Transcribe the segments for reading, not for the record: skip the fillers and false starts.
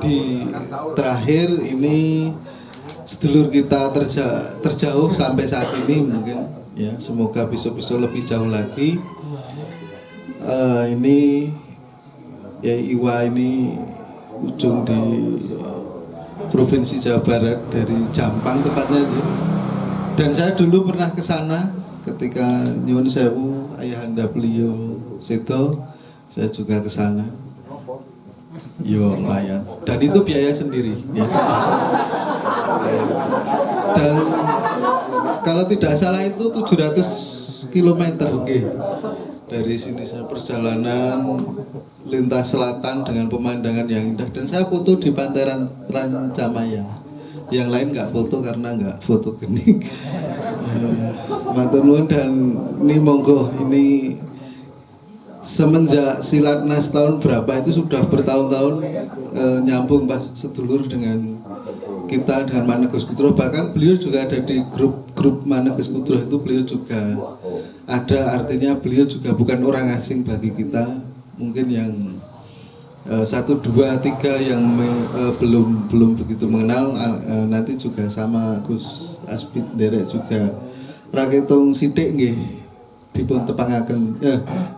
di terakhir ini sedulur kita terjauh sampai saat ini mungkin ya, semoga besok-besok lebih jauh lagi. Ini ya Iwa ini ujung di Provinsi Jawa Barat, dari Jampang tepatnya. Dan saya dulu pernah ke sana ketika nyuwun sewu ayahanda beliau sedo, saya juga ke sana. Yo lumayan. Dan itu biaya sendiri ya. Dan kalau tidak salah itu 700 km okay. Dari sini saya perjalanan lintas selatan dengan pemandangan yang indah, dan saya foto di Pantai Rancamaya. Yang lain nggak foto karena nggak fotogenik. Matur nuwun. Dan ini monggo, ini semenjak Silatnas tahun berapa itu sudah bertahun-tahun nyambung Pak sedulur dengan kita, dengan Manegus Kudro. Bahkan beliau juga ada di grup Manegus Kudro itu, beliau juga ada, artinya beliau juga bukan orang asing bagi kita. Mungkin yang 1, 2, 3 yang belum begitu mengenal, nanti juga sama Gus Asbid derek juga raketung sithik nggih dipun tepangaken,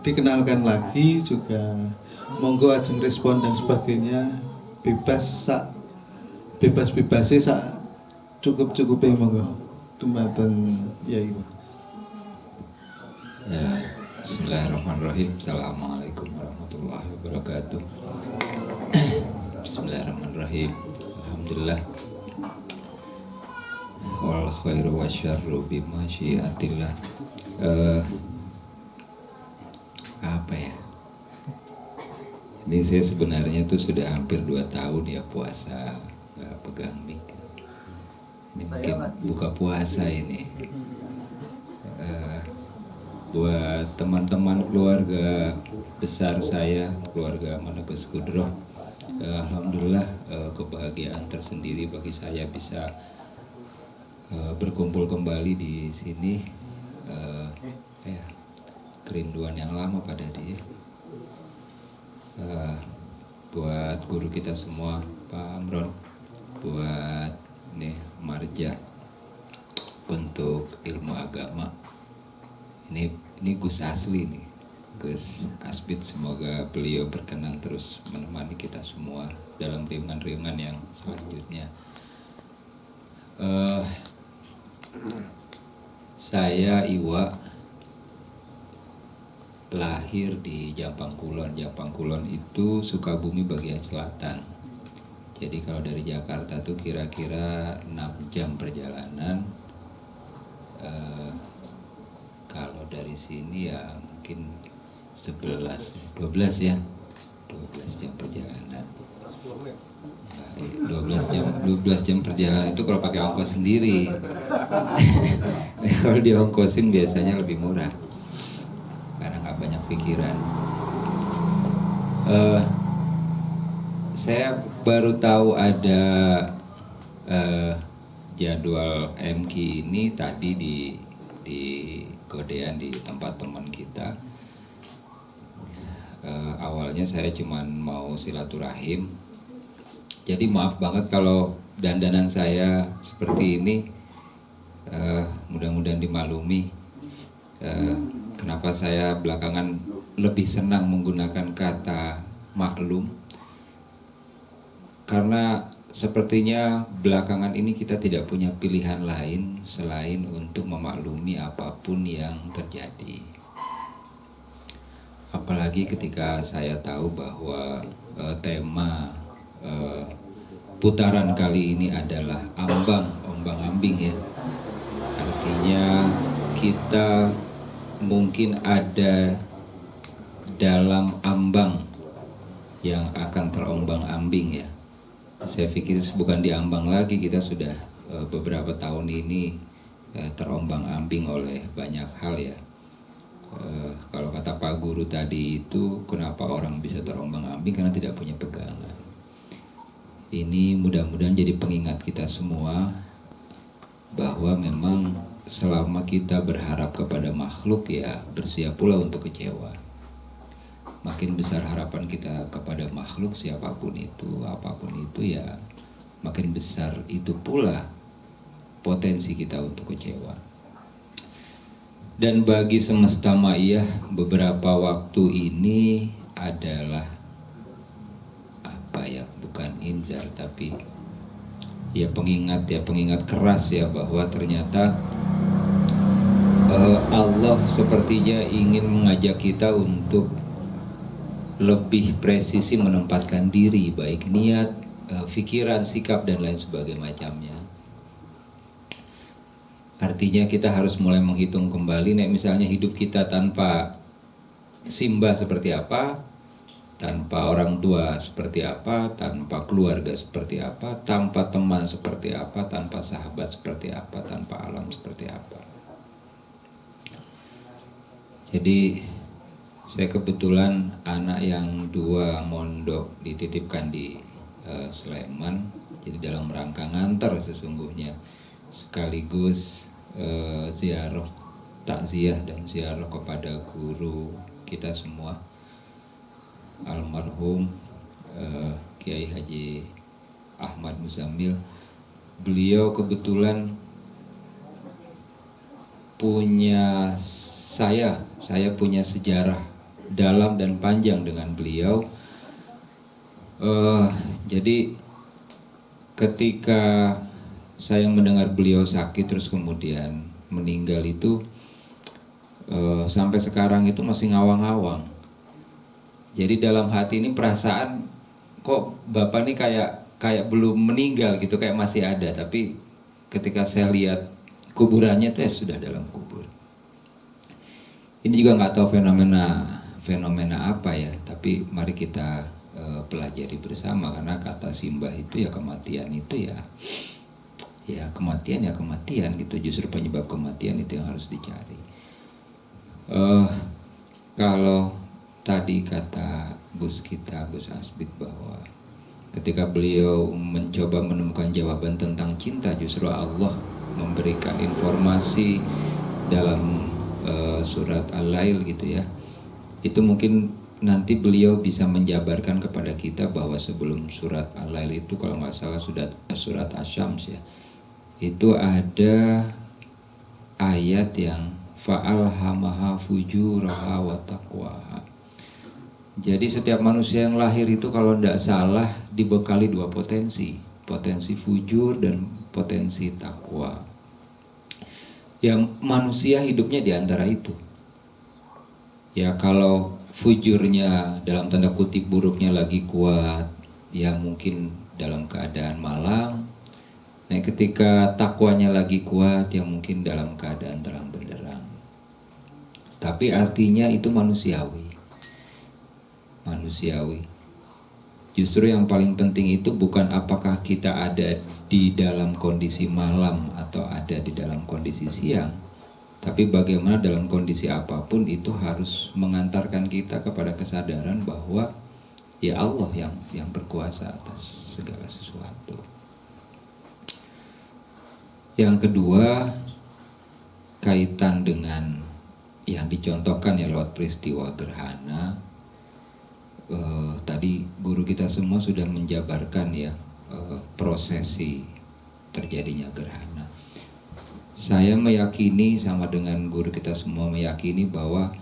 dikenalkan lagi juga. Monggo ajeng respon dan sebagainya, bebas-bebasnya sak cukup-cukupnya. Monggo dumateng Yai. Ya, bismillahirrahmanirrahim. Assalamualaikum warahmatullahi wabarakatuh. Bismillahirrahmanirrahim. Alhamdulillah. Wal khairu wasyarru bimasyiatillah. Apa ya? Ini saya sebenarnya tuh sudah hampir 2 tahun ya puasa, nggak pegang mic. Ini mungkin buka puasa ini. Buat teman-teman keluarga besar saya, keluarga Manegus Kudro, alhamdulillah kebahagiaan tersendiri bagi saya bisa berkumpul kembali di sini. Kerinduan yang lama pada dia. Buat guru kita semua, Pak Amron, buat nih Marja untuk ilmu agama. Ini Gus asli nih, Gus Asbid, semoga beliau berkenan terus menemani kita semua dalam riungan-riungan yang selanjutnya. Saya Iwa lahir di Jampang Kulon. Jampang Kulon itu Sukabumi bagian selatan. Jadi kalau dari Jakarta tuh kira-kira 6 jam perjalanan. Kalau dari sini ya mungkin 12 ya, 12 jam perjalanan. 12 jam perjalanan itu kalau pakai ongkos sendiri. Kalau diongkosin biasanya lebih murah karena nggak banyak pikiran. Saya baru tahu ada jadwal MQ ini tadi di Godean, di tempat teman kita. Awalnya saya cuman mau silaturahim, jadi maaf banget kalau dandanan saya seperti ini. Mudah-mudahan dimaklumi. Kenapa saya belakangan lebih senang menggunakan kata maklum, karena sepertinya belakangan ini kita tidak punya pilihan lain selain untuk memaklumi apapun yang terjadi. Apalagi ketika saya tahu bahwa tema putaran kali ini adalah ombang-ambing ya. Artinya kita mungkin ada dalam ambang yang akan terombang-ambing ya. Saya pikir bukan diambang lagi, kita sudah beberapa tahun ini terombang-ambing oleh banyak hal ya. Kalau kata Pak Guru tadi itu, kenapa orang bisa terombang-ambing? Karena tidak punya pegangan. Ini mudah-mudahan jadi pengingat kita semua bahwa memang selama kita berharap kepada makhluk ya bersiap pula untuk kecewa. makin besar harapan kita kepada makhluk siapapun itu, apapun itu, ya makin besar itu pula potensi kita untuk kecewa. Dan bagi semesta maya, beberapa waktu ini adalah apa ya, bukan inzar tapi ya pengingat keras ya, bahwa ternyata Allah sepertinya ingin mengajak kita untuk lebih presisi menempatkan diri, baik niat, pikiran, sikap, dan lain sebagainya macamnya. Artinya kita harus mulai menghitung kembali, misalnya hidup kita tanpa Simba seperti apa, tanpa orang tua seperti apa, tanpa keluarga seperti apa, tanpa teman seperti apa, tanpa sahabat seperti apa, tanpa alam seperti apa. Jadi saya kebetulan anak yang 2 mondok dititipkan di Sleman, jadi dalam rangka nganter sesungguhnya, sekaligus ziarah, takziah dan ziarah kepada guru kita semua, almarhum Kiai Haji Ahmad Muzamil. Beliau kebetulan punya saya punya sejarah dalam dan panjang dengan beliau. Jadi ketika saya mendengar beliau sakit terus kemudian meninggal itu, sampai sekarang itu masih ngawang-ngawang. Jadi dalam hati ini perasaan kok bapak ini kayak belum meninggal gitu, kayak masih ada. Tapi ketika saya lihat kuburannya itu sudah dalam kubur. Ini juga nggak tahu fenomena apa ya, tapi mari kita pelajari bersama, karena kata simbah itu ya kematian itu ya kematian gitu, justru penyebab kematian itu yang harus dicari. Kalau tadi kata Gus Asbid bahwa ketika beliau mencoba menemukan jawaban tentang cinta, justru Allah memberikan informasi dalam surat Al-Lail gitu ya. Itu mungkin nanti beliau bisa menjabarkan kepada kita bahwa sebelum surat Al-Lail itu, kalau nggak salah surat Asy-Syams ya, itu ada ayat yang fa'alhamaha fujuraha wa taqwaha. Jadi setiap manusia yang lahir itu kalau tidak salah dibekali 2 potensi fujur dan potensi takwa. Yang manusia hidupnya di antara itu. Ya kalau fujurnya dalam tanda kutip buruknya lagi kuat, ya mungkin dalam keadaan malam. Nah, ketika takwanya lagi kuat, ya mungkin dalam keadaan terang benderang. Tapi artinya itu manusiawi. Justru yang paling penting itu bukan apakah kita ada di dalam kondisi malam atau ada di dalam kondisi siang, tapi bagaimana dalam kondisi apapun itu harus mengantarkan kita kepada kesadaran bahwa ya Allah yang berkuasa atas segala sesuatu. Yang kedua, kaitan dengan yang dicontohkan ya lewat peristiwa gerhana. Tadi guru kita semua sudah menjabarkan ya prosesi terjadinya gerhana. Saya meyakini, sama dengan guru kita semua meyakini, bahwa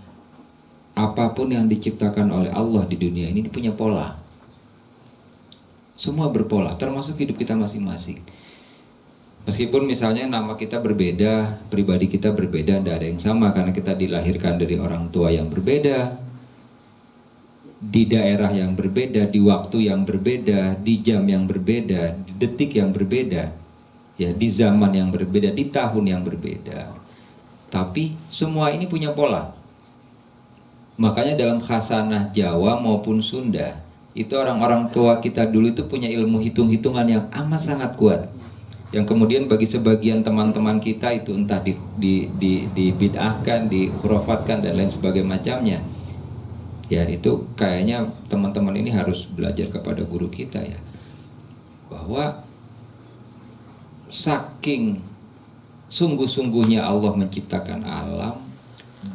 apapun yang diciptakan oleh Allah di dunia ini punya pola. Semua berpola, termasuk hidup kita masing-masing. Meskipun misalnya nama kita berbeda, pribadi kita berbeda, tidak ada yang sama karena kita dilahirkan dari orang tua yang berbeda, di daerah yang berbeda, di waktu yang berbeda, di jam yang berbeda, di detik yang berbeda, ya di zaman yang berbeda, di tahun yang berbeda. Tapi semua ini punya pola. Makanya dalam khasanah Jawa maupun Sunda, itu orang-orang tua kita dulu itu punya ilmu hitung-hitungan yang amat sangat kuat. Yang kemudian bagi sebagian teman-teman kita itu entah dibid'ahkan, dikhurafatkan dan lain sebagainya macamnya. Ya itu kayaknya teman-teman ini harus belajar kepada guru kita ya, bahwa saking sungguh-sungguhnya Allah menciptakan alam,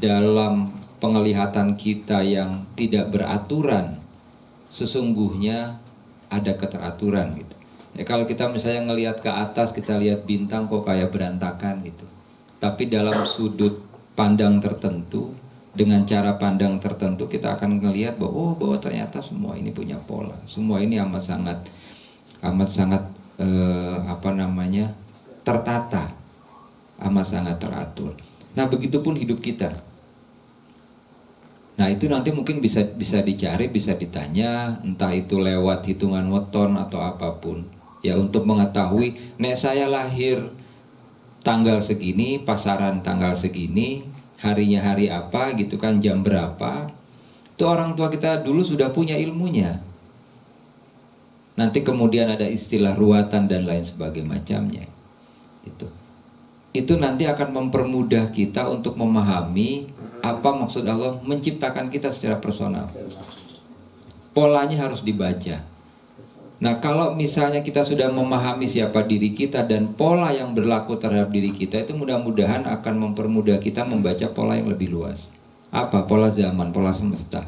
dalam penglihatan kita yang tidak beraturan, sesungguhnya ada keteraturan gitu. Ya, kalau kita misalnya ngelihat ke atas, kita lihat bintang kok kayak berantakan gitu. Tapi dalam sudut pandang tertentu, dengan cara pandang tertentu, kita akan melihat bahwa bahwa ternyata semua ini punya pola, semua ini amat sangat tertata, amat sangat teratur. Nah, begitupun hidup kita. Nah, itu nanti mungkin bisa dicari, bisa ditanya, entah itu lewat hitungan weton atau apapun. Ya, untuk mengetahui, nek saya lahir tanggal segini, pasaran tanggal segini, harinya hari apa gitu kan, jam berapa. Itu orang tua kita dulu sudah punya ilmunya. Nanti kemudian ada istilah ruatan dan lain sebagainya macamnya. Itu nanti akan mempermudah kita untuk memahami apa maksud Allah menciptakan kita secara personal. Polanya harus dibaca. Nah, kalau misalnya kita sudah memahami siapa diri kita dan pola yang berlaku terhadap diri kita, itu mudah-mudahan akan mempermudah kita membaca pola yang lebih luas. Apa? Pola zaman, pola semesta.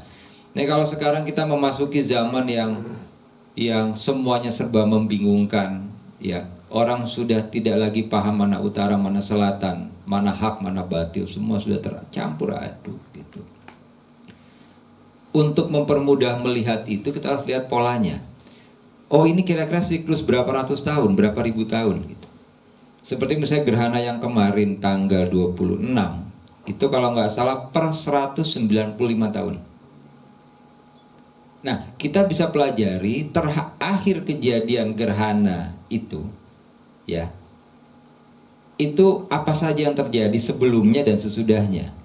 Nah, kalau sekarang kita memasuki zaman yang semuanya serba membingungkan, ya. Orang sudah tidak lagi paham mana utara, mana selatan, mana hak, mana batil, semua sudah tercampur aduk gitu. Untuk mempermudah melihat itu, kita harus lihat polanya. Oh, ini kira-kira siklus berapa ratus tahun, berapa ribu tahun gitu. Seperti misalnya gerhana yang kemarin tanggal 26, itu kalau nggak salah per 195 tahun. Nah, kita bisa pelajari terakhir kejadian gerhana itu, ya, itu apa saja yang terjadi sebelumnya dan sesudahnya.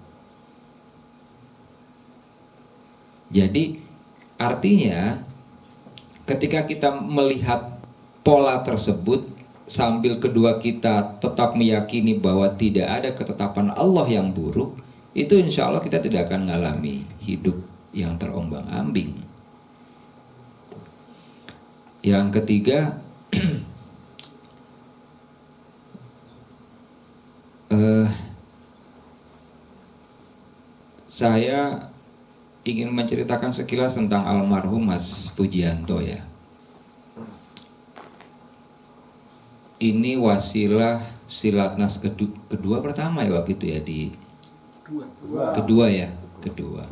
Jadi artinya ketika kita melihat pola tersebut sambil kedua kita tetap meyakini bahwa tidak ada ketetapan Allah yang buruk, itu insya Allah kita tidak akan mengalami hidup yang terombang-ambing. Yang ketiga, saya ingin menceritakan sekilas tentang almarhum Mas Pujianto ya. Ini wasilah silatnas kedua pertama ya waktu itu ya, kedua.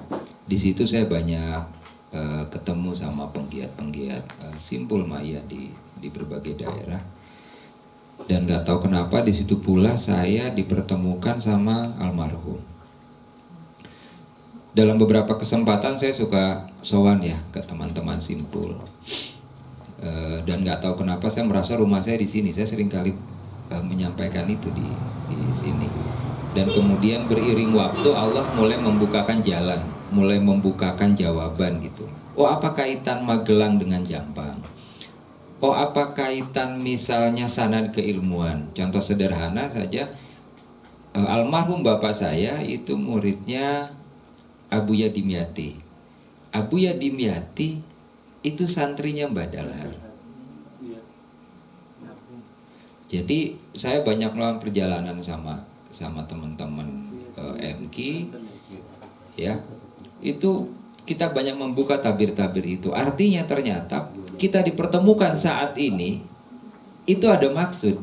Di situ saya banyak ketemu sama penggiat-penggiat simpul maya di berbagai daerah. Dan nggak tahu kenapa di situ pula saya dipertemukan sama almarhum. Dalam beberapa kesempatan saya suka sowan ya ke teman-teman simpul. Dan nggak tahu kenapa saya merasa rumah saya di sini. Saya sering kali menyampaikan itu di sini. Dan kemudian beriring waktu Allah mulai membukakan jalan, mulai membukakan jawaban gitu. Oh, apa kaitan Magelang dengan Jampang? Oh, apa kaitan misalnya sanad keilmuan? Contoh sederhana saja, almarhum bapak saya itu muridnya Abuya Dimyati. Abuya Dimyati itu santrinya Mbah Dahlan. Jadi saya banyak melakukan perjalanan sama teman-teman MK, ya. Itu kita banyak membuka tabir-tabir itu. Artinya ternyata kita dipertemukan saat ini itu ada maksud.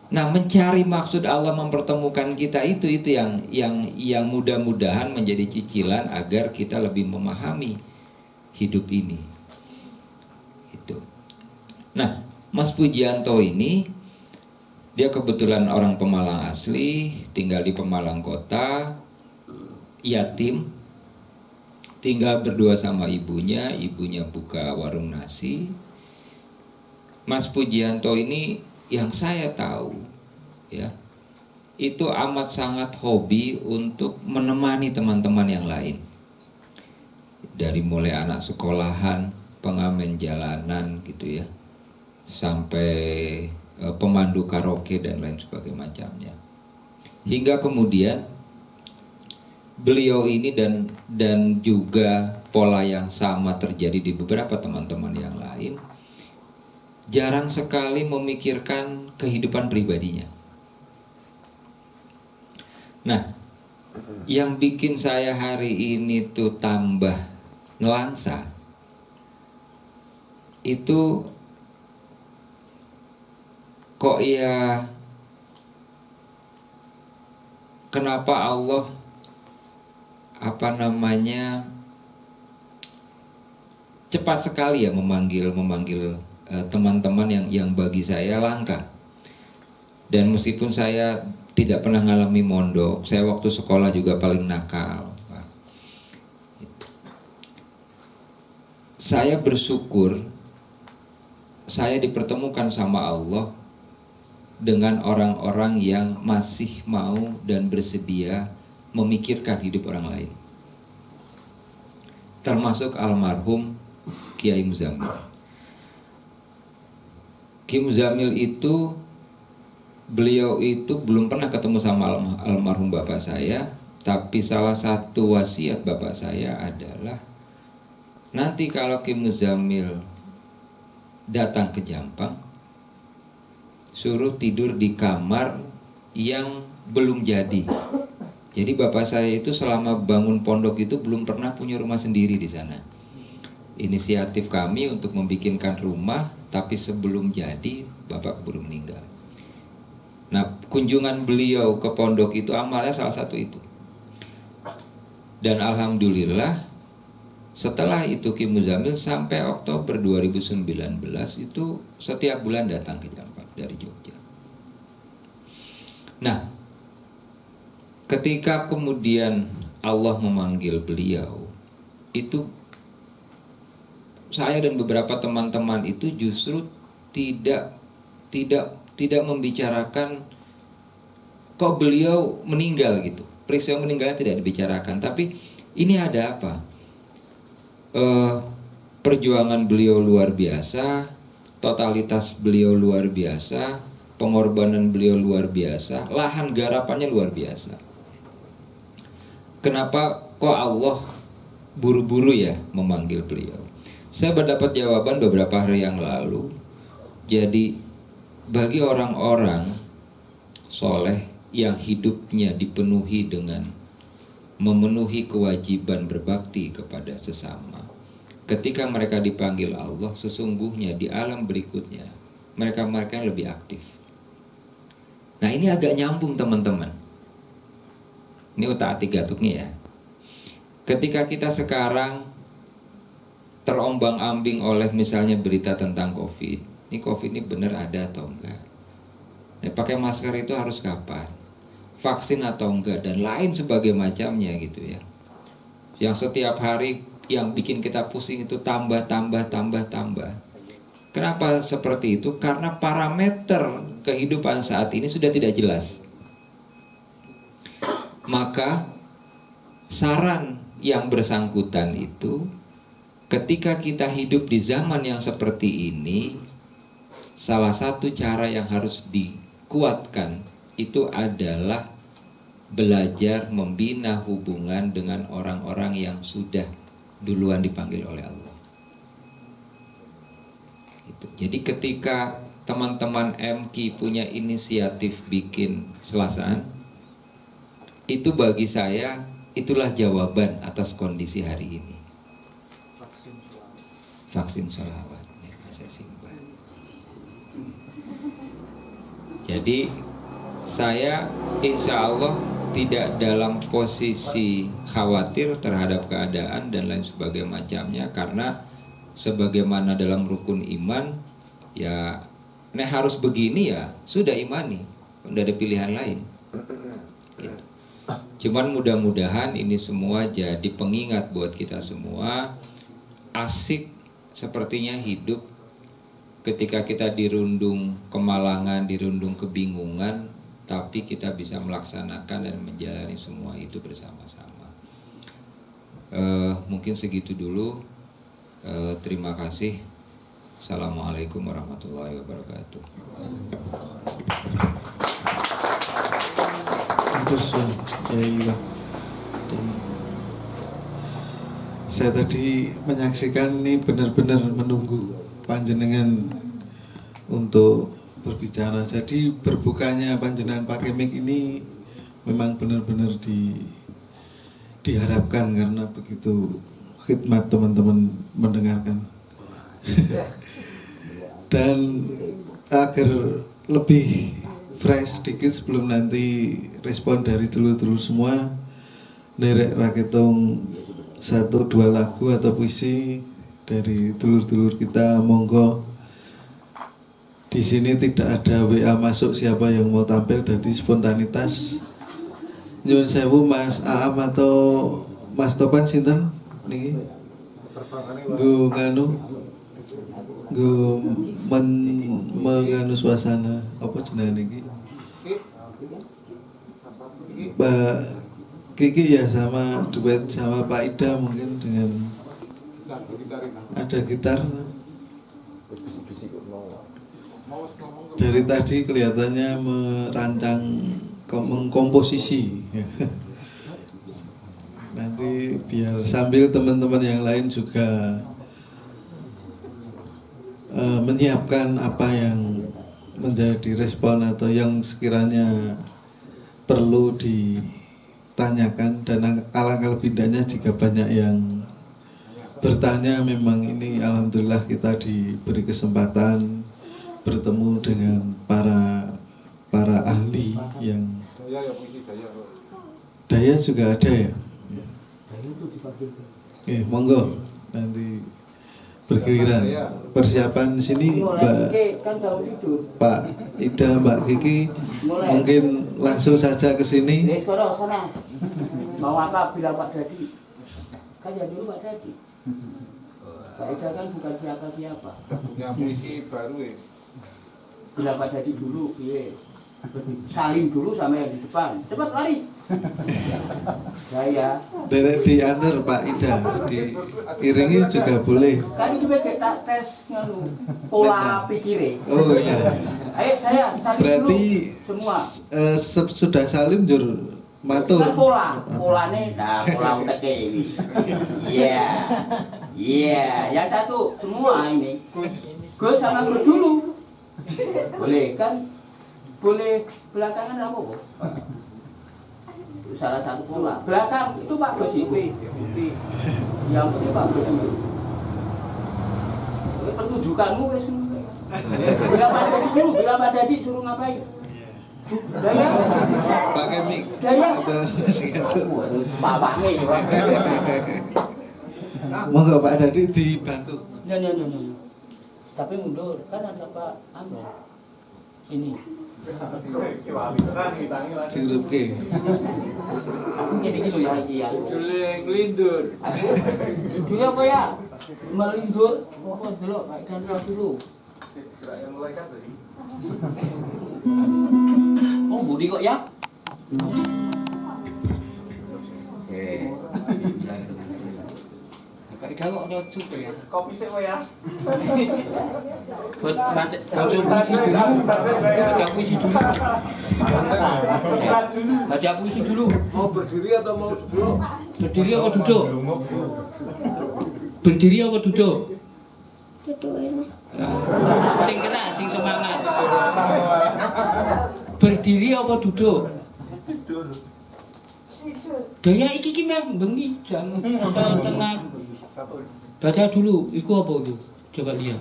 Nah, mencari maksud Allah mempertemukan kita itu yang mudah-mudahan menjadi cicilan agar kita lebih memahami hidup ini. Itu. Nah, Mas Pujianto ini dia kebetulan orang Pemalang asli, tinggal di Pemalang kota, yatim, tinggal berdua sama ibunya buka warung nasi. Mas Pujianto ini yang saya tahu ya, itu amat sangat hobi untuk menemani teman-teman yang lain. Dari mulai anak sekolahan, pengamen jalanan gitu ya, sampai pemandu karaoke dan lain sebagainya macamnya. Hingga kemudian beliau ini dan juga pola yang sama terjadi di beberapa teman-teman yang lain, jarang sekali memikirkan kehidupan pribadinya. Nah, Yang bikin saya hari ini tuh tambah nelangsa itu kok ya, kenapa Allah cepat sekali ya memanggil teman-teman yang bagi saya langka. Dan meskipun saya tidak pernah ngalami mondok, saya waktu sekolah juga paling nakal. Saya bersyukur saya dipertemukan sama Allah dengan orang-orang yang masih mau dan bersedia memikirkan hidup orang lain. Termasuk almarhum Kiai Muzamil. Kiai Muzamil itu, beliau itu belum pernah ketemu sama almarhum bapak saya, tapi salah satu wasiat bapak saya adalah nanti kalau Kiai Muzamil datang ke Jampang, suruh tidur di kamar yang belum jadi. Jadi bapak saya itu selama bangun pondok itu belum pernah punya rumah sendiri di sana. Inisiatif kami untuk membikinkan rumah, tapi sebelum jadi bapak keburu meninggal. Nah, kunjungan beliau ke pondok itu amalnya salah satu itu. Dan alhamdulillah setelah itu Ki Muzamil sampai Oktober 2019 itu setiap bulan datang ke Jampang dari Jogja. Nah, ketika kemudian Allah memanggil beliau, itu saya dan beberapa teman-teman itu justru tidak membicarakan kok beliau meninggal gitu. Peristiwa meninggalnya tidak dibicarakan, tapi ini ada apa? Perjuangan beliau luar biasa, totalitas beliau luar biasa, pengorbanan beliau luar biasa, lahan garapannya luar biasa. Kenapa kok Allah buru-buru ya memanggil beliau? Saya mendapat jawaban beberapa hari yang lalu. Jadi bagi orang-orang soleh yang hidupnya dipenuhi dengan memenuhi kewajiban berbakti kepada sesama, ketika mereka dipanggil Allah, sesungguhnya di alam berikutnya mereka yang lebih aktif. Nah, ini agak nyambung teman-teman. Ini utak-atik gatuknya ya. Ketika kita sekarang terombang-ambing oleh misalnya berita tentang COVID, ini COVID ini benar ada atau enggak? Nah, pakai masker itu harus kapan? Vaksin atau enggak, dan lain sebagai macamnya gitu ya. Yang setiap hari yang bikin kita pusing itu tambah. Kenapa seperti itu? Karena parameter kehidupan saat ini sudah tidak jelas. Maka saran yang bersangkutan itu, ketika kita hidup di zaman yang seperti ini, salah satu cara yang harus dikuatkan itu adalah belajar membina hubungan dengan orang-orang yang sudah duluan dipanggil oleh Allah. Jadi ketika teman-teman MK punya inisiatif bikin selasaan, itu bagi saya itulah jawaban atas kondisi hari ini. Vaksin sholawat, saya simpan. Jadi saya insya Allah tidak dalam posisi khawatir terhadap keadaan dan lain sebagainya macamnya, karena sebagaimana dalam rukun iman ya, harus begini ya sudah imani, tidak ada pilihan lain gitu. Cuman mudah-mudahan ini semua jadi pengingat buat kita semua. Asik sepertinya hidup ketika kita dirundung kemalangan, dirundung kebingungan, tapi kita bisa melaksanakan dan menjalani semua itu bersama-sama. Mungkin segitu dulu. Terima kasih. Assalamualaikum warahmatullahi wabarakatuh. Saya tadi menyaksikan ini benar-benar menunggu panjenengan untuk berbicara. Jadi berbukanya panjenengan pakai mic ini memang benar-benar diharapkan karena begitu khidmat teman-teman mendengarkan. Dan agar lebih fresh sedikit sebelum nanti respon dari dulur-dulur semua, derek raketong 1-2 lagu atau puisi dari dulur-dulur kita, monggo. Di sini tidak ada WA masuk siapa yang mau tampil, jadi spontanitas. Nyuwun sewu Mas Aam atau Mas Topan sinten niki? Nggo nganu menganu suasana apa jenenge niki? Mbak Kiki ya, sama duet sama Pak Ida mungkin dengan ada gitar. Dari tadi kelihatannya merancang mengkomposisi. Nanti biar sambil teman-teman yang lain juga menyiapkan apa yang menjadi respon atau yang sekiranya perlu ditanyakan, dan alangkah lebih indahnya jika banyak yang bertanya. Memang ini alhamdulillah kita diberi kesempatan bertemu dengan para ahli yang daya juga ada ya. Oke, monggo nanti bergiliran. Persiapan sini Mbak Pak Ida, Mbak Kiki mungkin langsung saja ke sini. Mau apa bilang Pak Dadi? Kan ya dulu Pak Dadi. Pak Ida kan bukan siapa-siapa. Punya puisi baru ya. Bilang Pak Dadi dulu, iya. Saling dulu sama yang di depan. Cepat lari. Ya. Derek diantar Pak Ida, diiringi juga boleh. Kan kita tak tes nganu pola pikirnya. Oh iya. Ayo saya saling Berarti dulu semua. Sudah salim jur matur. Kan polanya, nah pola uteke ini. Iya. Yang satu semua ini. Gus sama Gus dulu. Boleh kan? Boleh belakangan apa kok? Salah satu pola. Belakang itu Pak Gus itu. Yang penting Pak Gus itu. Pertunjukanmu wes. Bila Pak Dadi suruh ngapain? Daya. Pakai mic. Daya. Bapaknya itu. Monggo Pak Dadi dibantu. Ya. Tapi mundur kan ada Pak Amro. Ini. Dirupke. Aku jadi gitu ya iki ya. Jule nglindur. Judulnya apa ya? Melindur. Apa dulu? Pak kan dulu. Mulai kan tadi. Oh, Budi kok ya? Kak Ida kok ada cukup ya? Kopi sih ya. Buat baca puisi dulu. Baca puisi dulu. Mau berdiri atau mau duduk? Berdiri apa duduk? Berdiri apa duduk? Duduk ini. Sing kena, sing semangat. Berdiri apa duduk? Tidur. Daya iki ki meh bengi jam tengah. Baca dulu, iku apa itu? Coba lihat.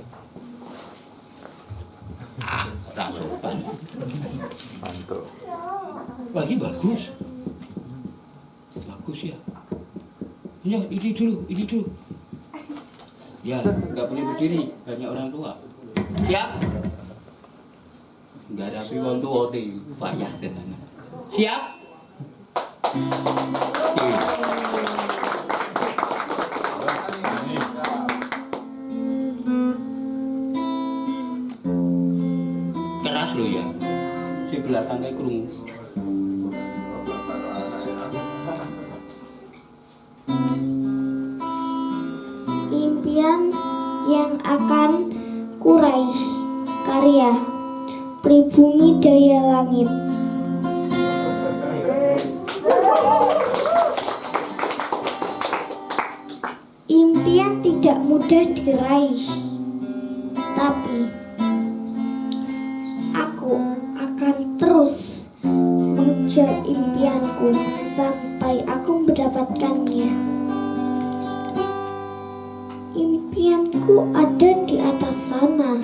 Tak sopan. Mantap. Wah, ini bagus. Bagus ya. Ya, ini dulu. Ya, nggak boleh berdiri, banyak orang tua. Siap? Nggak ada piwon tua di payah tenan. Siap? Keras lo ya. Si belakang kayak kerungu. Impian yang akan kurai. Karya Pribumi Daya Langit. Impian tidak mudah diraih, tapi aku akan terus mengejar impianku sampai aku aku mendapatkannya. Impianku ada di atas sana,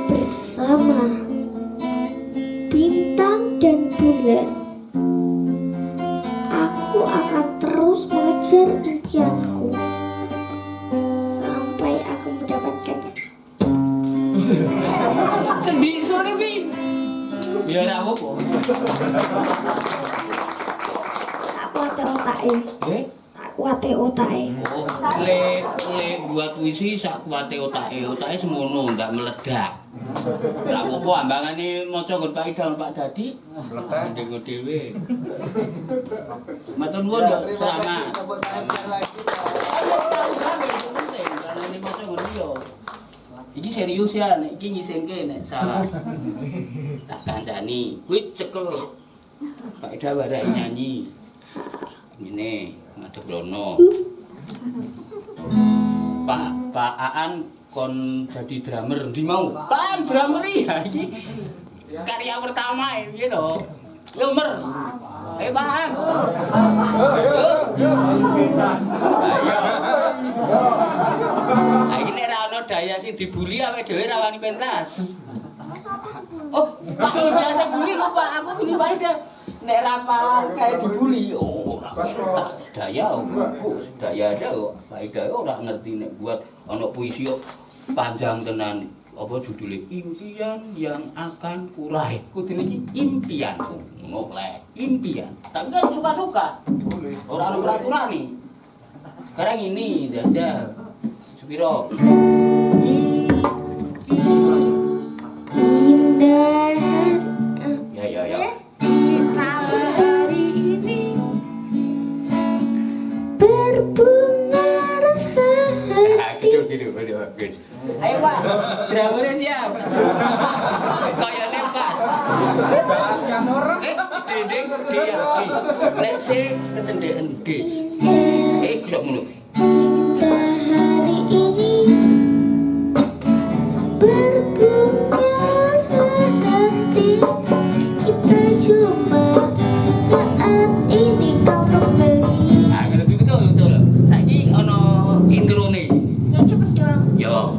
bersama bintang dan bulan. Aku akan terus mengejar impianku sampai aku mendapatkannya. Sedih sore Win. Ya ora apa-apa. Aku ada otake. Eh? Aku ada otake. Oh, le buat puisi sak kuwate otake semono ndak meledak. Ora apa-apa ambangane maca nggon Pak Idam Pak Dadi. Ndenggo dhewe. Matur nuwun yo selamat. Ayo sampe penting karena maca nggon liya. Iki serius ya, nek iki ngisinke nek salah. Tak kancani, kuwi cekel. Pak Ida warai nyanyi. Ngene, ngadep rono. Pak Aan kon dadi drummer ndi mau? Pak drummer ya iki. Karya pertama iki lho. Yo mer. Paham. Ayo nek ra ono daya sing dibuli awake dhewe ra wani pentas. Oh, Pak Ida sing buli lho Pak, aku buli Pak Ida. Nek ra kae dibuli, oh daya bagus, daya ada kok. Pak Ida ora ngerti nek buat ono puisi kok panjang tenan. Apa judulnya? Impian yang akan kurai. Kudune iki impianku. Ngono lek, impian. Tapi kan suka-suka. Ora ono peraturan nih. Sekarang ini dadah. Supiro. Indah Ya. hari ini berbunga rasa hati. Gitu. Ayo Pak, drummernya siap. Kayaknya Pak. Jalankan orang. Dendeng dia. Nek sing ketendeken D. Kok ngono. Indah hari ini berbunga rasa hati. Kita jumpa saat ini kau kembali. Ah, betul. Saiki ono introne. Ya cepet dong. Yo.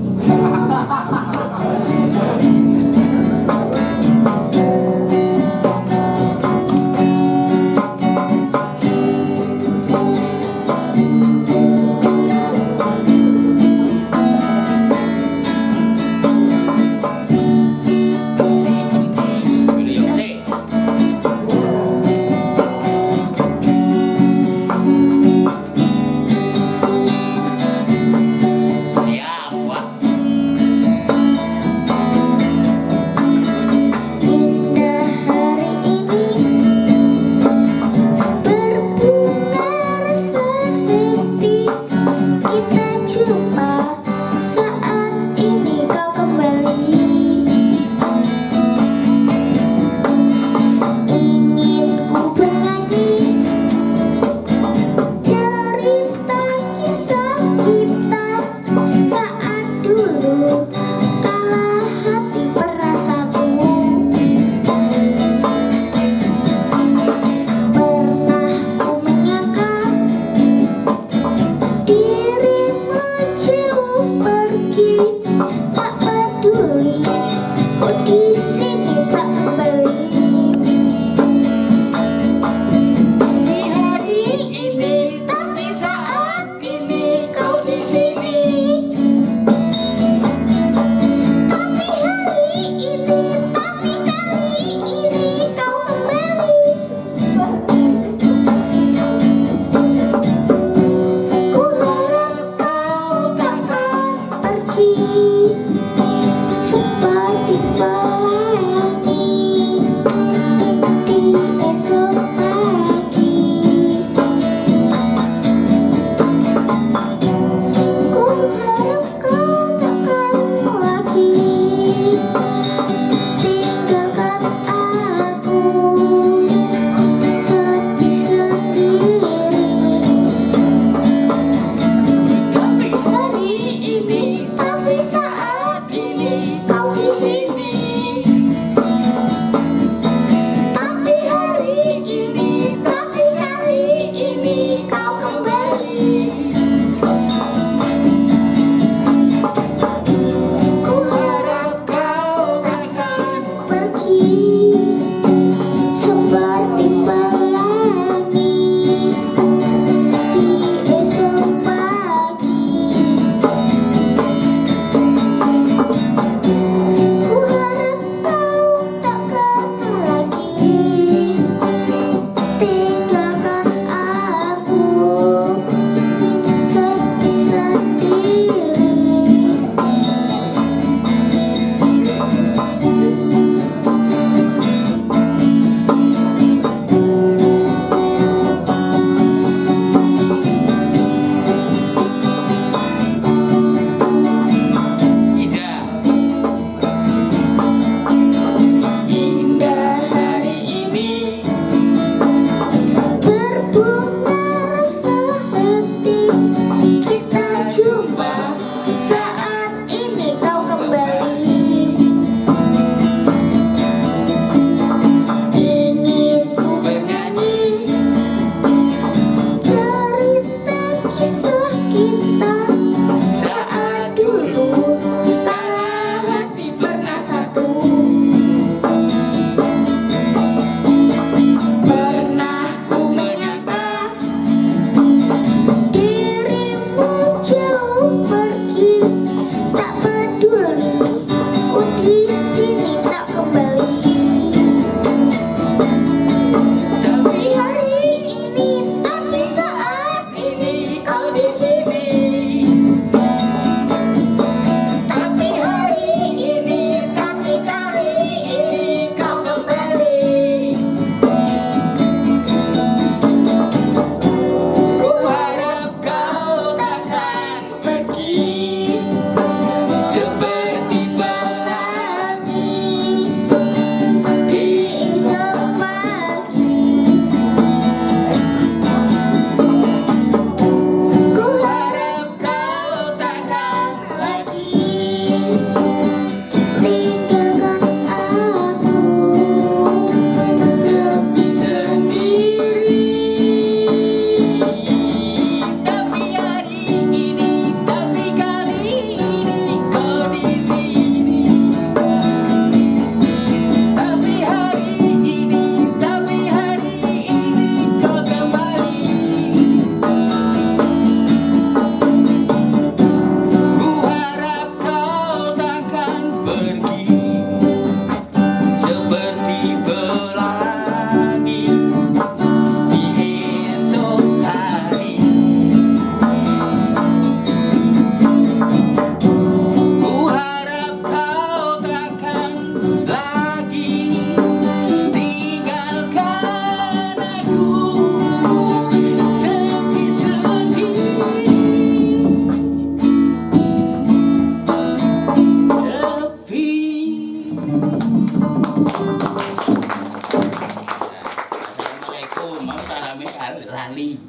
lali.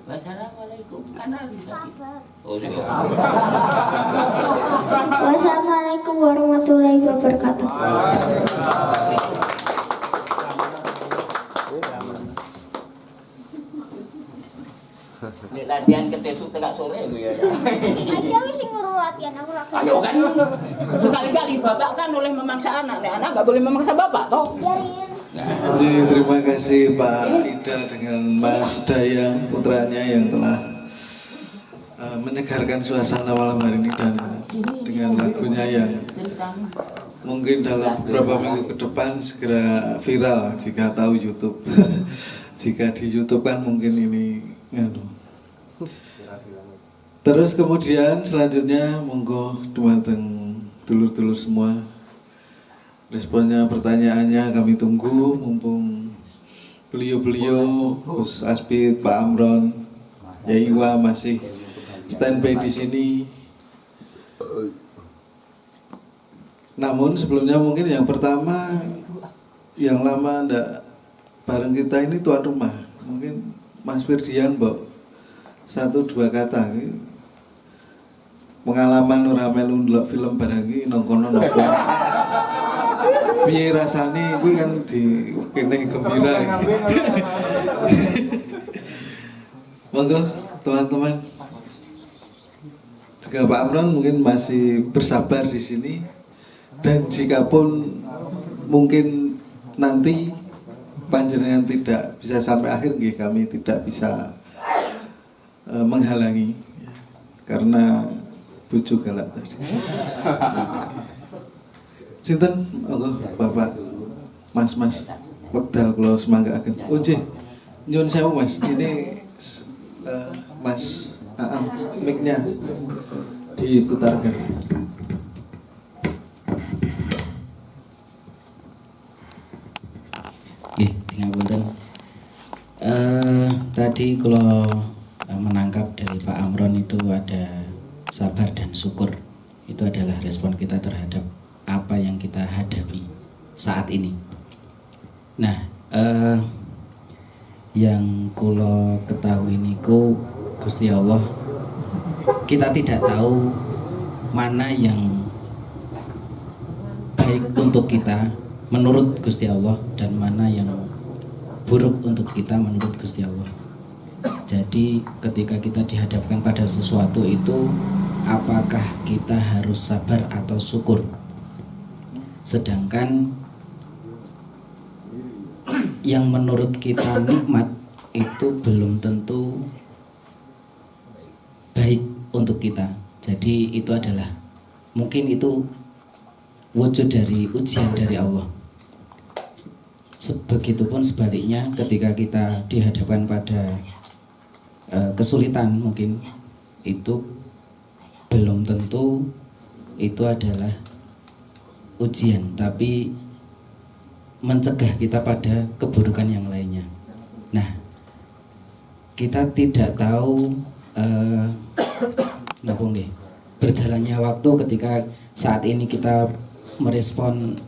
Wassalamualaikum kan lali. Sabar. Oh, iya. Wassalamualaikum warahmatullahi wabarakatuh. Nek latihan ketesu tegak sore gue ya. Ada wis sing ngurus latihan aku lagi. Ayo kan sekali-kali bapak kan oleh memaksa anak, nek anak nggak boleh memaksa bapak toh. Biarin. Jadi terima kasih Pak Ida dengan Mas Dayang putranya yang telah menyegarkan suasana malam hari ini dan dengan lagunya yang mungkin dalam beberapa minggu ke depan segera viral jika tahu YouTube. Jika di YouTube kan mungkin ini nganu. Terus kemudian selanjutnya monggo dumateng dulur-dulur semua. Responnya, pertanyaannya kami tunggu mumpung beliau-beliau Gus Aspid, Pak Amron, Ya Iwa masih standby di sini. Namun sebelumnya mungkin yang pertama yang lama ndak bareng kita ini tuan rumah. Mungkin Mas Firdian mbok 1-2 kata pengalaman ora melu ndelok film barang iki nongkono napa. Piye rasane kuwi kan di kene gembira. Monggo teman-teman. Juga Pak Amron mungkin masih bersabar di sini dan jika pun mungkin nanti panjenengan tidak bisa sampai akhir nggih kami tidak bisa menghalangi karena bujuk galak tadi. Sinten monggo Bapak Mas wekdal kula semanggaaken. Oh nggih. Nyuwun sewu Mas. Ini Mas Aam mic-nya diputarkan. Nggih, ngapunten. Tadi kalau menangkap dari Pak Amron itu ada sabar dan syukur. Itu adalah respon kita terhadap apa yang kita hadapi saat ini. Nah, yang kulo ketahui niku Gusti Allah, kita tidak tahu mana yang baik untuk kita menurut Gusti Allah dan mana yang buruk untuk kita menurut Gusti Allah. Jadi ketika kita dihadapkan pada sesuatu itu, apakah kita harus sabar atau syukur? Sedangkan yang menurut kita nikmat itu belum tentu baik untuk kita. Jadi itu adalah mungkin itu wujud dari ujian dari Allah. Begitupun sebaliknya ketika kita dihadapkan pada kesulitan, mungkin itu belum tentu itu adalah ujian, tapi mencegah kita pada keburukan yang lainnya. Nah, kita tidak tahu berjalannya waktu ketika saat ini kita merespon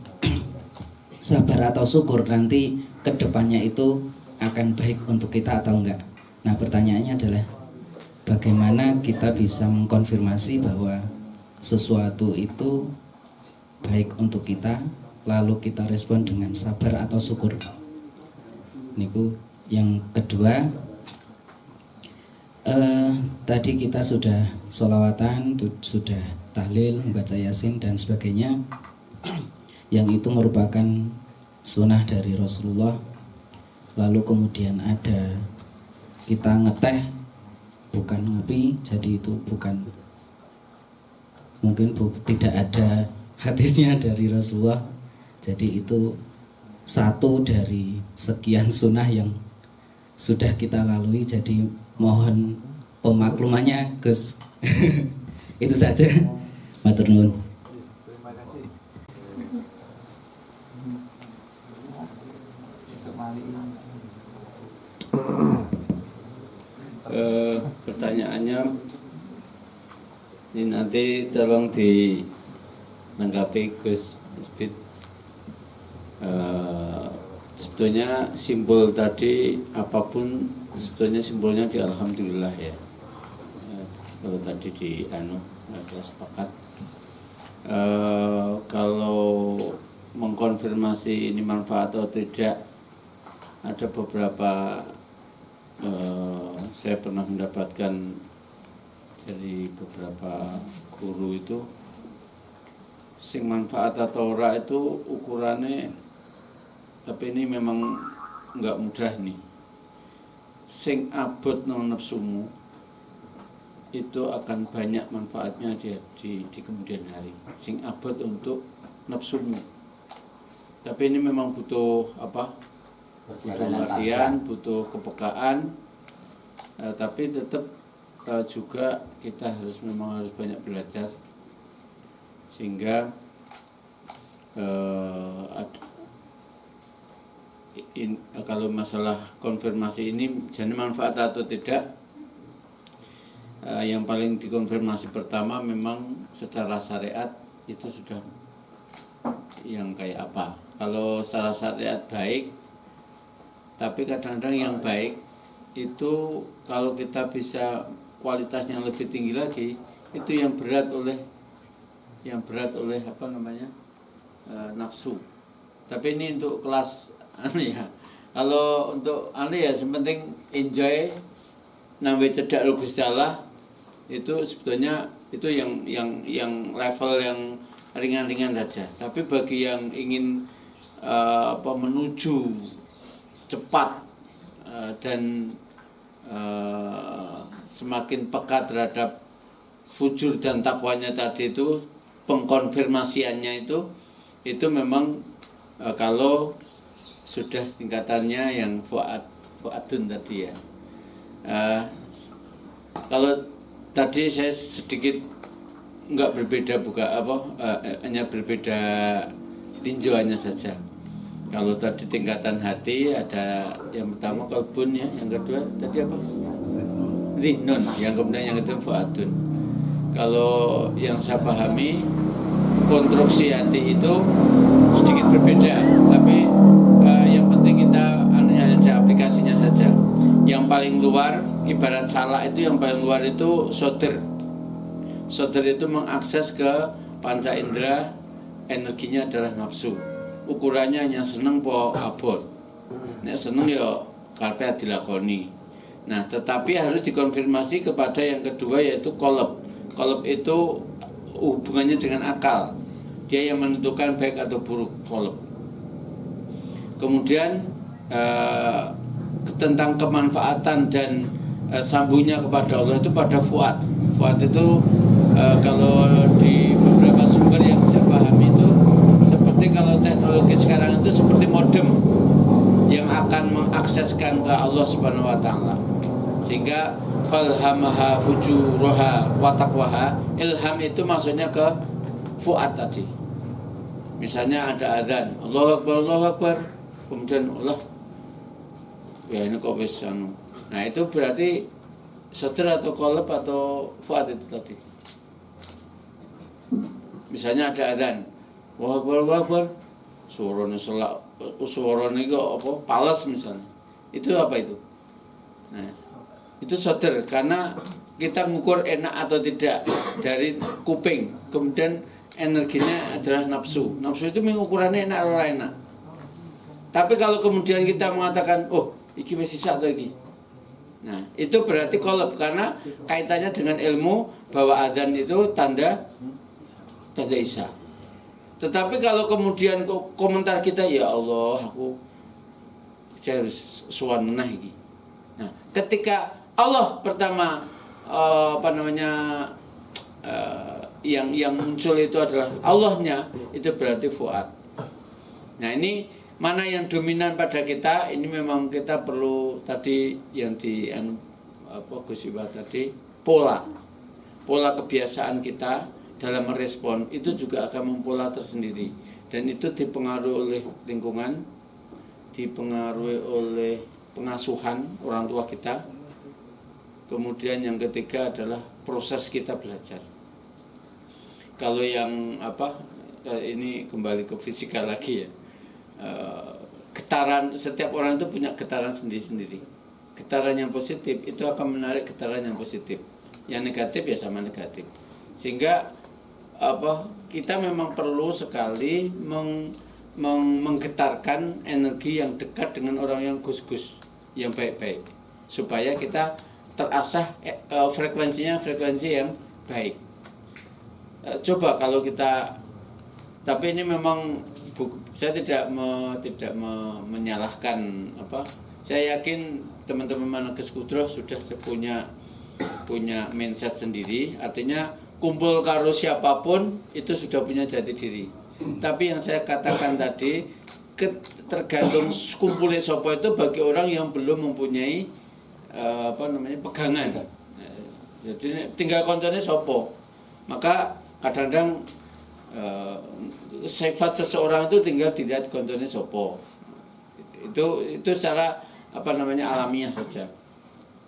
sabar atau syukur, nanti kedepannya itu akan baik untuk kita atau enggak. Nah, pertanyaannya adalah bagaimana kita bisa mengkonfirmasi bahwa sesuatu itu baik untuk kita, lalu kita respon dengan sabar atau syukur. Niku yang kedua, tadi kita sudah sholawatan, sudah tahlil, membaca yasin dan sebagainya, yang itu merupakan sunnah dari Rasulullah. Lalu kemudian ada kita ngeteh, bukan ngopi, jadi itu bukan, mungkin tidak ada hadisnya dari Rasulullah. Jadi itu satu dari sekian sunnah yang sudah kita lalui. Jadi mohon pemaklumannya, Gus. Itu saja. Matur nuwun. Terima kasih. Pertanyaannya ini nanti tolong menanggapi Gus Speed sebetulnya simbol tadi apapun sebetulnya simbolnya di alhamdulillah ya. Kalau tadi di adalah sepakat. Kalau mengkonfirmasi ini manfaat atau tidak, ada beberapa saya pernah mendapatkan dari beberapa guru itu, sing manfaat atau ora itu ukurannya, tapi ini memang nggak mudah nih. Sing abot nang nafsumu itu akan banyak manfaatnya di kemudian hari. Sing abot untuk nafsumu. Tapi ini memang butuh apa? Butuh latihan, butuh kepekaan. Tapi tetap juga kita memang harus banyak belajar sehingga kalau masalah konfirmasi ini jadi manfaat atau tidak, yang paling dikonfirmasi pertama memang secara syariat itu sudah yang kayak apa. Kalau secara syariat baik, tapi kadang-kadang yang baik itu kalau kita bisa kualitasnya lebih tinggi lagi, itu yang berat oleh apa namanya, nafsu. Tapi ini untuk kelas ya. Kalau untuk ya sepenting enjoy nambe cedak lu Gusti Allah, itu sebetulnya itu yang level yang ringan-ringan saja. Tapi bagi yang ingin menuju cepat dan semakin peka terhadap fujur dan takwanya tadi itu, pengkonfirmasiannya itu memang kalau sudah tingkatannya yang fuadun tadi ya. Kalau tadi saya sedikit nggak berbeda hanya berbeda tinjauannya saja. Kalau tadi tingkatan hati ada yang pertama kalbun ya, yang kedua tadi apa? Rinun, yang kemudian yang ketiga fuadun. Kalau yang saya pahami konstruksi hati itu sedikit berbeda, tapi yang penting kita hanya aplikasinya saja. Yang paling luar ibarat salak itu, yang paling luar itu soter. Soter itu mengakses ke panca indera, energinya adalah nafsu. Ukurannya hanya seneng po abot. Nek seneng ya karpe dilakoni. Nah, tetapi harus dikonfirmasi kepada yang kedua yaitu kolab. Kolab itu hubungannya dengan akal. Dia yang menentukan baik atau buruk, kolab. Kemudian tentang kemanfaatan dan sambungnya kepada Allah itu pada fuad. Fuad itu kalau di beberapa sumber yang saya pahami itu seperti kalau teknologi sekarang itu seperti modem yang akan mengakseskan ke Allah Subhanahu wa taala. Sehingga falhamaha fujuraha wa taqwaha, ilham itu maksudnya ke fuad tadi. Misalnya ada azan, Allahu Akbar, kemudian Allah ya ini kok wis anu. Nah, itu berarti seter atau kolab atau fuad itu tadi. Misalnya ada azan, Allahu Akbar, suaranya kok apa? Pales misalnya. Itu apa itu? Nah, itu seter karena kita mengukur enak atau tidak dari kuping. Kemudian energinya adalah nafsu. Nafsu itu mengukurannya enak atau enak. Tapi kalau kemudian kita mengatakan, oh, iki wis sisa atau iki. Nah, itu berarti kolab karena kaitannya dengan ilmu bahwa adzan itu tanda isa. Tetapi kalau kemudian komentar kita, ya Allah, saya harus suwan menah iki. Nah, ketika Allah pertama yang muncul itu adalah Allahnya, itu berarti fuad. Nah, ini mana yang dominan pada kita? Ini memang kita perlu tadi yang di Gus Iwa tadi, pola kebiasaan kita dalam merespon itu juga akan mempola tersendiri, dan itu dipengaruhi oleh lingkungan, dipengaruhi oleh pengasuhan orang tua kita. Kemudian yang ketiga adalah proses kita belajar. Kalau yang ini kembali ke fisika lagi ya. getaran, setiap orang itu punya getaran sendiri-sendiri. Getaran yang positif itu akan menarik getaran yang positif, yang negatif ya sama negatif. Sehingga kita memang perlu sekali menggetarkan energi yang dekat dengan orang yang gus-gus, yang baik-baik, supaya kita terasah frekuensi yang baik. Coba kalau kita, tapi ini memang saya tidak menyalahkan saya yakin teman-teman Manages Kudroh sudah punya mindset sendiri, artinya kumpul karo siapapun itu sudah punya jati diri. Tapi yang saya katakan tadi, tergantung kumpulnya sopo itu bagi orang yang belum mempunyai pegangan. Jadi tinggal koncone sopo. Maka kadang-kadang sifat seseorang itu tinggal dilihat koncone sopo. Itu secara alamiah saja.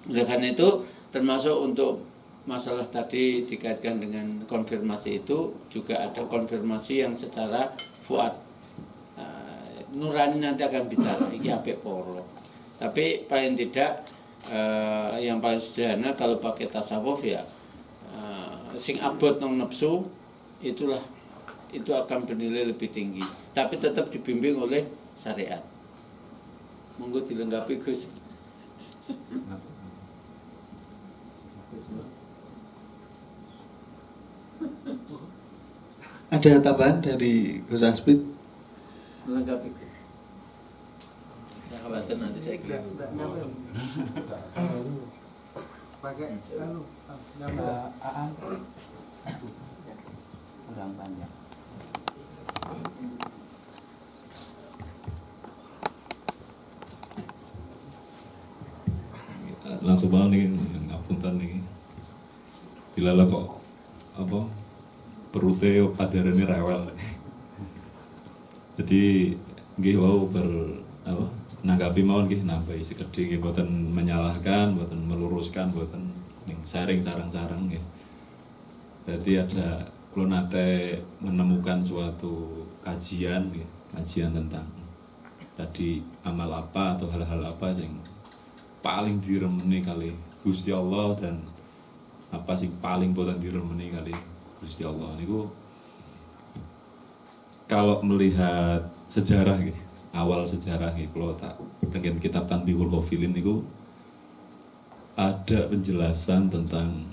Oleh karena itu termasuk untuk masalah tadi dikaitkan dengan konfirmasi itu juga ada konfirmasi yang secara fuad. Nurani nanti akan bicara iki apik poro. Tapi paling tidak yang paling sederhana kalau pakai tasawuf ya sing abot nang nafsu itu akan bernilai lebih tinggi. Tapi tetap dibimbing oleh syariat. Monggo dilengkapi Gus. Ada tambahan dari Gus Aspid? Melengkapi Gus. Saya khawatir nanti saya kira. Pakai kurang panjang. Langsung banget nih ngapunten nih. Dilala kok perutnya kadarane rewel. Jadi nggih wau nanggapi mawon nggih nambahi sekedhik nggih boten menyalahkan, boten meluruskan, boten ning saring sarang-sarang nggih. Jadi ada kula nate menemukan suatu kajian nggih, kajian tentang tadi amal apa atau hal-hal apa yang paling diremeni kali Gusti Allah dan apa sih paling boten diremeni kali Gusti Allah niku. Kalau melihat sejarah gitu, awal sejarah gitu, kalau tak dengan kitab Tanbihul Ghafilin niku ada penjelasan tentang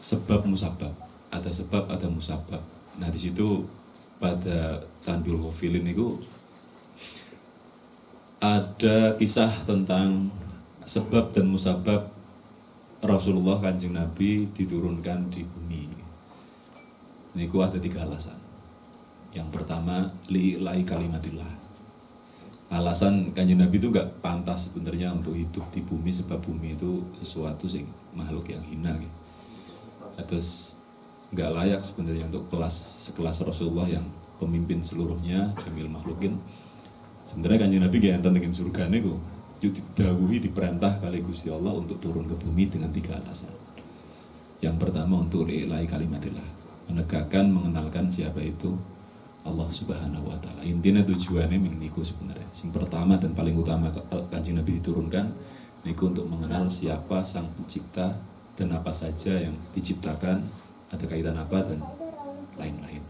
sebab musabab, ada sebab ada musabab. Nah di situ pada Tanbihul Ghafilin niku ada kisah tentang sebab dan musabab Rasulullah Kanjeng Nabi diturunkan di bumi. Niku ada 3 alasan. Yang pertama, li'ila'i kalimatillah. Alasan Kanjeng Nabi itu gak pantas sebenarnya untuk hidup di bumi, sebab bumi itu sesuatu sing makhluk yang hina gitu. Terus gak layak sebenarnya untuk sekelas Rasulullah yang pemimpin seluruhnya jamil makhlukin. Sebenarnya Kanjeng Nabi gak enten dengan surga niku didhawuhi diperintah kali Gusti Allah untuk turun ke bumi dengan 3 alasan. Yang pertama untuk li'ila'i kalimatillah, menegakkan, mengenalkan siapa itu Allah Subhanahu wa taala. Intinya tujuannya niku sebenarnya. Yang pertama dan paling utama Kanjeng Nabi diturunkan niku untuk mengenal siapa Sang Pencipta dan apa saja yang diciptakan, ada kaitan apa dan lain-lain.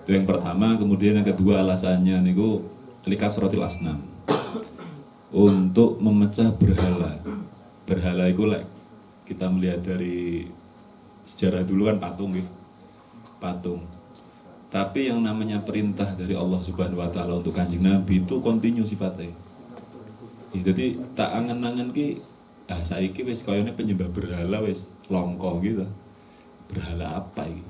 Itu yang pertama. Kemudian yang kedua alasannya niku likasratil asnam. Untuk memecah berhala. Berhala itu kita melihat dari sejarah dulu kan patung gitu. Patung. Tapi yang namanya perintah dari Allah Subhanahu wa taala untuk Kanjeng Nabi itu kontinu sifatnya. Jadi tak angen-angen ki saiki wis kayane penyembah berhala wis longko gitu. Berhala apa iki?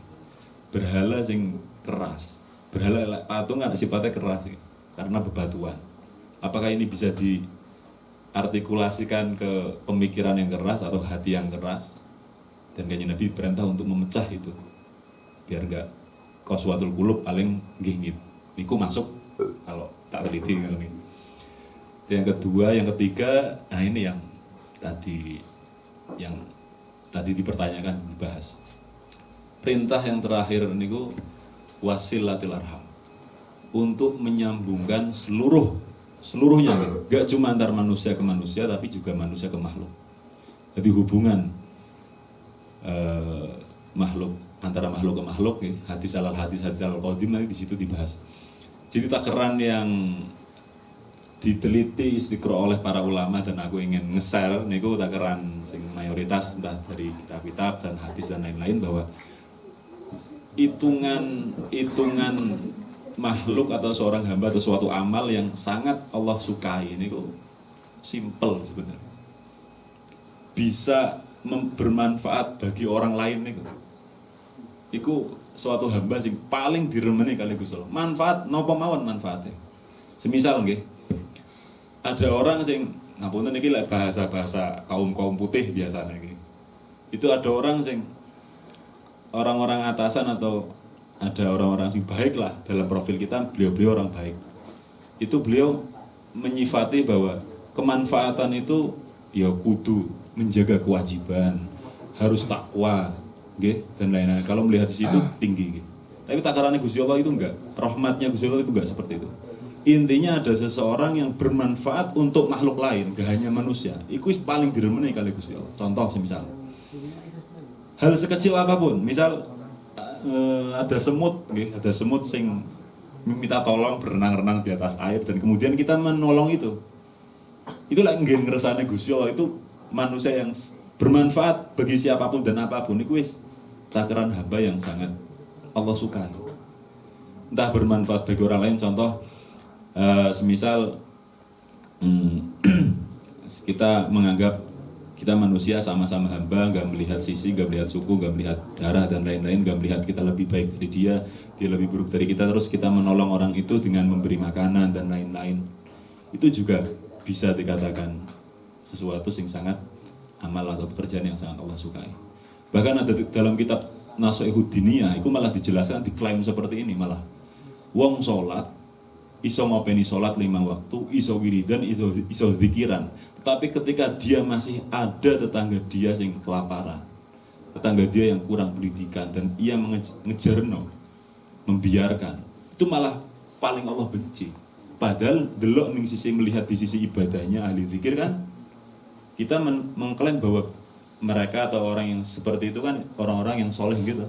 Berhala sing keras. Berhala patung kan sifatnya keras gitu, karena bebatuan. Apakah ini bisa diartikulasikan ke pemikiran yang keras atau hati yang keras? Dan Kanjeng Nabi perintah untuk memecah itu biar enggak qaswatul qulub paling nggih niku masuk kalau tak teliti ini. Yang kedua, yang ketiga, nah ini yang tadi dipertanyakan, dibahas. Perintah yang terakhir niku wasilatil arham, untuk menyambungkan seluruh seluruhnya gitu. Gak cuma antar manusia ke manusia tapi juga manusia ke makhluk. Jadi hubungan makhluk antara makhluk ke makhluk ya, hadis alal qadim nanti di situ dibahas. Jadi takaran yang diteliti istiqra oleh para ulama dan aku ingin nge-share niku takaran sing mayoritas entah dari kitab-kitab dan hadis dan lain-lain bahwa hitungan makhluk atau seorang hamba atau suatu amal yang sangat Allah sukai niku simple sebenarnya. Bisa bermanfaat bagi orang lain niku. Iku suatu hamba sing paling diremeni kali Gusti Allah. Manfaat napa mawon manfaatnya. Semisal nggih ada orang sing ngapunten iki lek bahasa-bahasa kaum putih biasanya iki. Itu ada orang sing orang-orang atasan atau ada orang-orang sing baik lah dalam profil kita, beliau orang baik. Itu beliau menyifati bahwa kemanfaatan itu ya kudu menjaga kewajiban, harus takwa, nggih, dan lain-lain. Kalau melihat di situ tinggi, gitu. Tapi takarannya Gusti Allah itu enggak, rahmatnya Gusti Allah itu enggak seperti itu. Intinya ada seseorang yang bermanfaat untuk makhluk lain, gak hanya manusia. Itu paling diremeni kali Gusti Allah. Contoh semisal, hal sekecil apapun, misal ada semut, nggih, ada semut sing minta tolong berenang-renang di atas air dan kemudian kita menolong itu. Itulah nggih ngersane Gusti Allah itu manusia yang bermanfaat bagi siapapun dan apapun. Itu wis takaran hamba yang sangat Allah sukai. Entah bermanfaat bagi orang lain, contoh semisal kita menganggap kita manusia sama-sama hamba, nggak melihat sisi, nggak melihat suku, nggak melihat darah dan lain-lain, nggak melihat kita lebih baik dari dia lebih buruk dari kita, terus kita menolong orang itu dengan memberi makanan dan lain-lain. Itu juga bisa dikatakan sesuatu yang sangat amal atau pekerjaan yang sangat Allah sukai. Bahkan ada dalam kitab Nasihatul Diniyah itu malah dijelaskan, diklaim seperti ini malah. Wong sholat, iso ngopeni sholat 5 waktu, iso wiridan, iso zikiran. Tapi ketika dia masih ada tetangga dia yang kelaparan, tetangga dia yang kurang pendidikan dan ia ngejarno, membiarkan, itu malah paling Allah benci. Padahal delok ning sisi melihat di sisi ibadahnya ahli zikir kan, kita mengklaim bahwa mereka atau orang yang seperti itu kan orang-orang yang soleh gitu.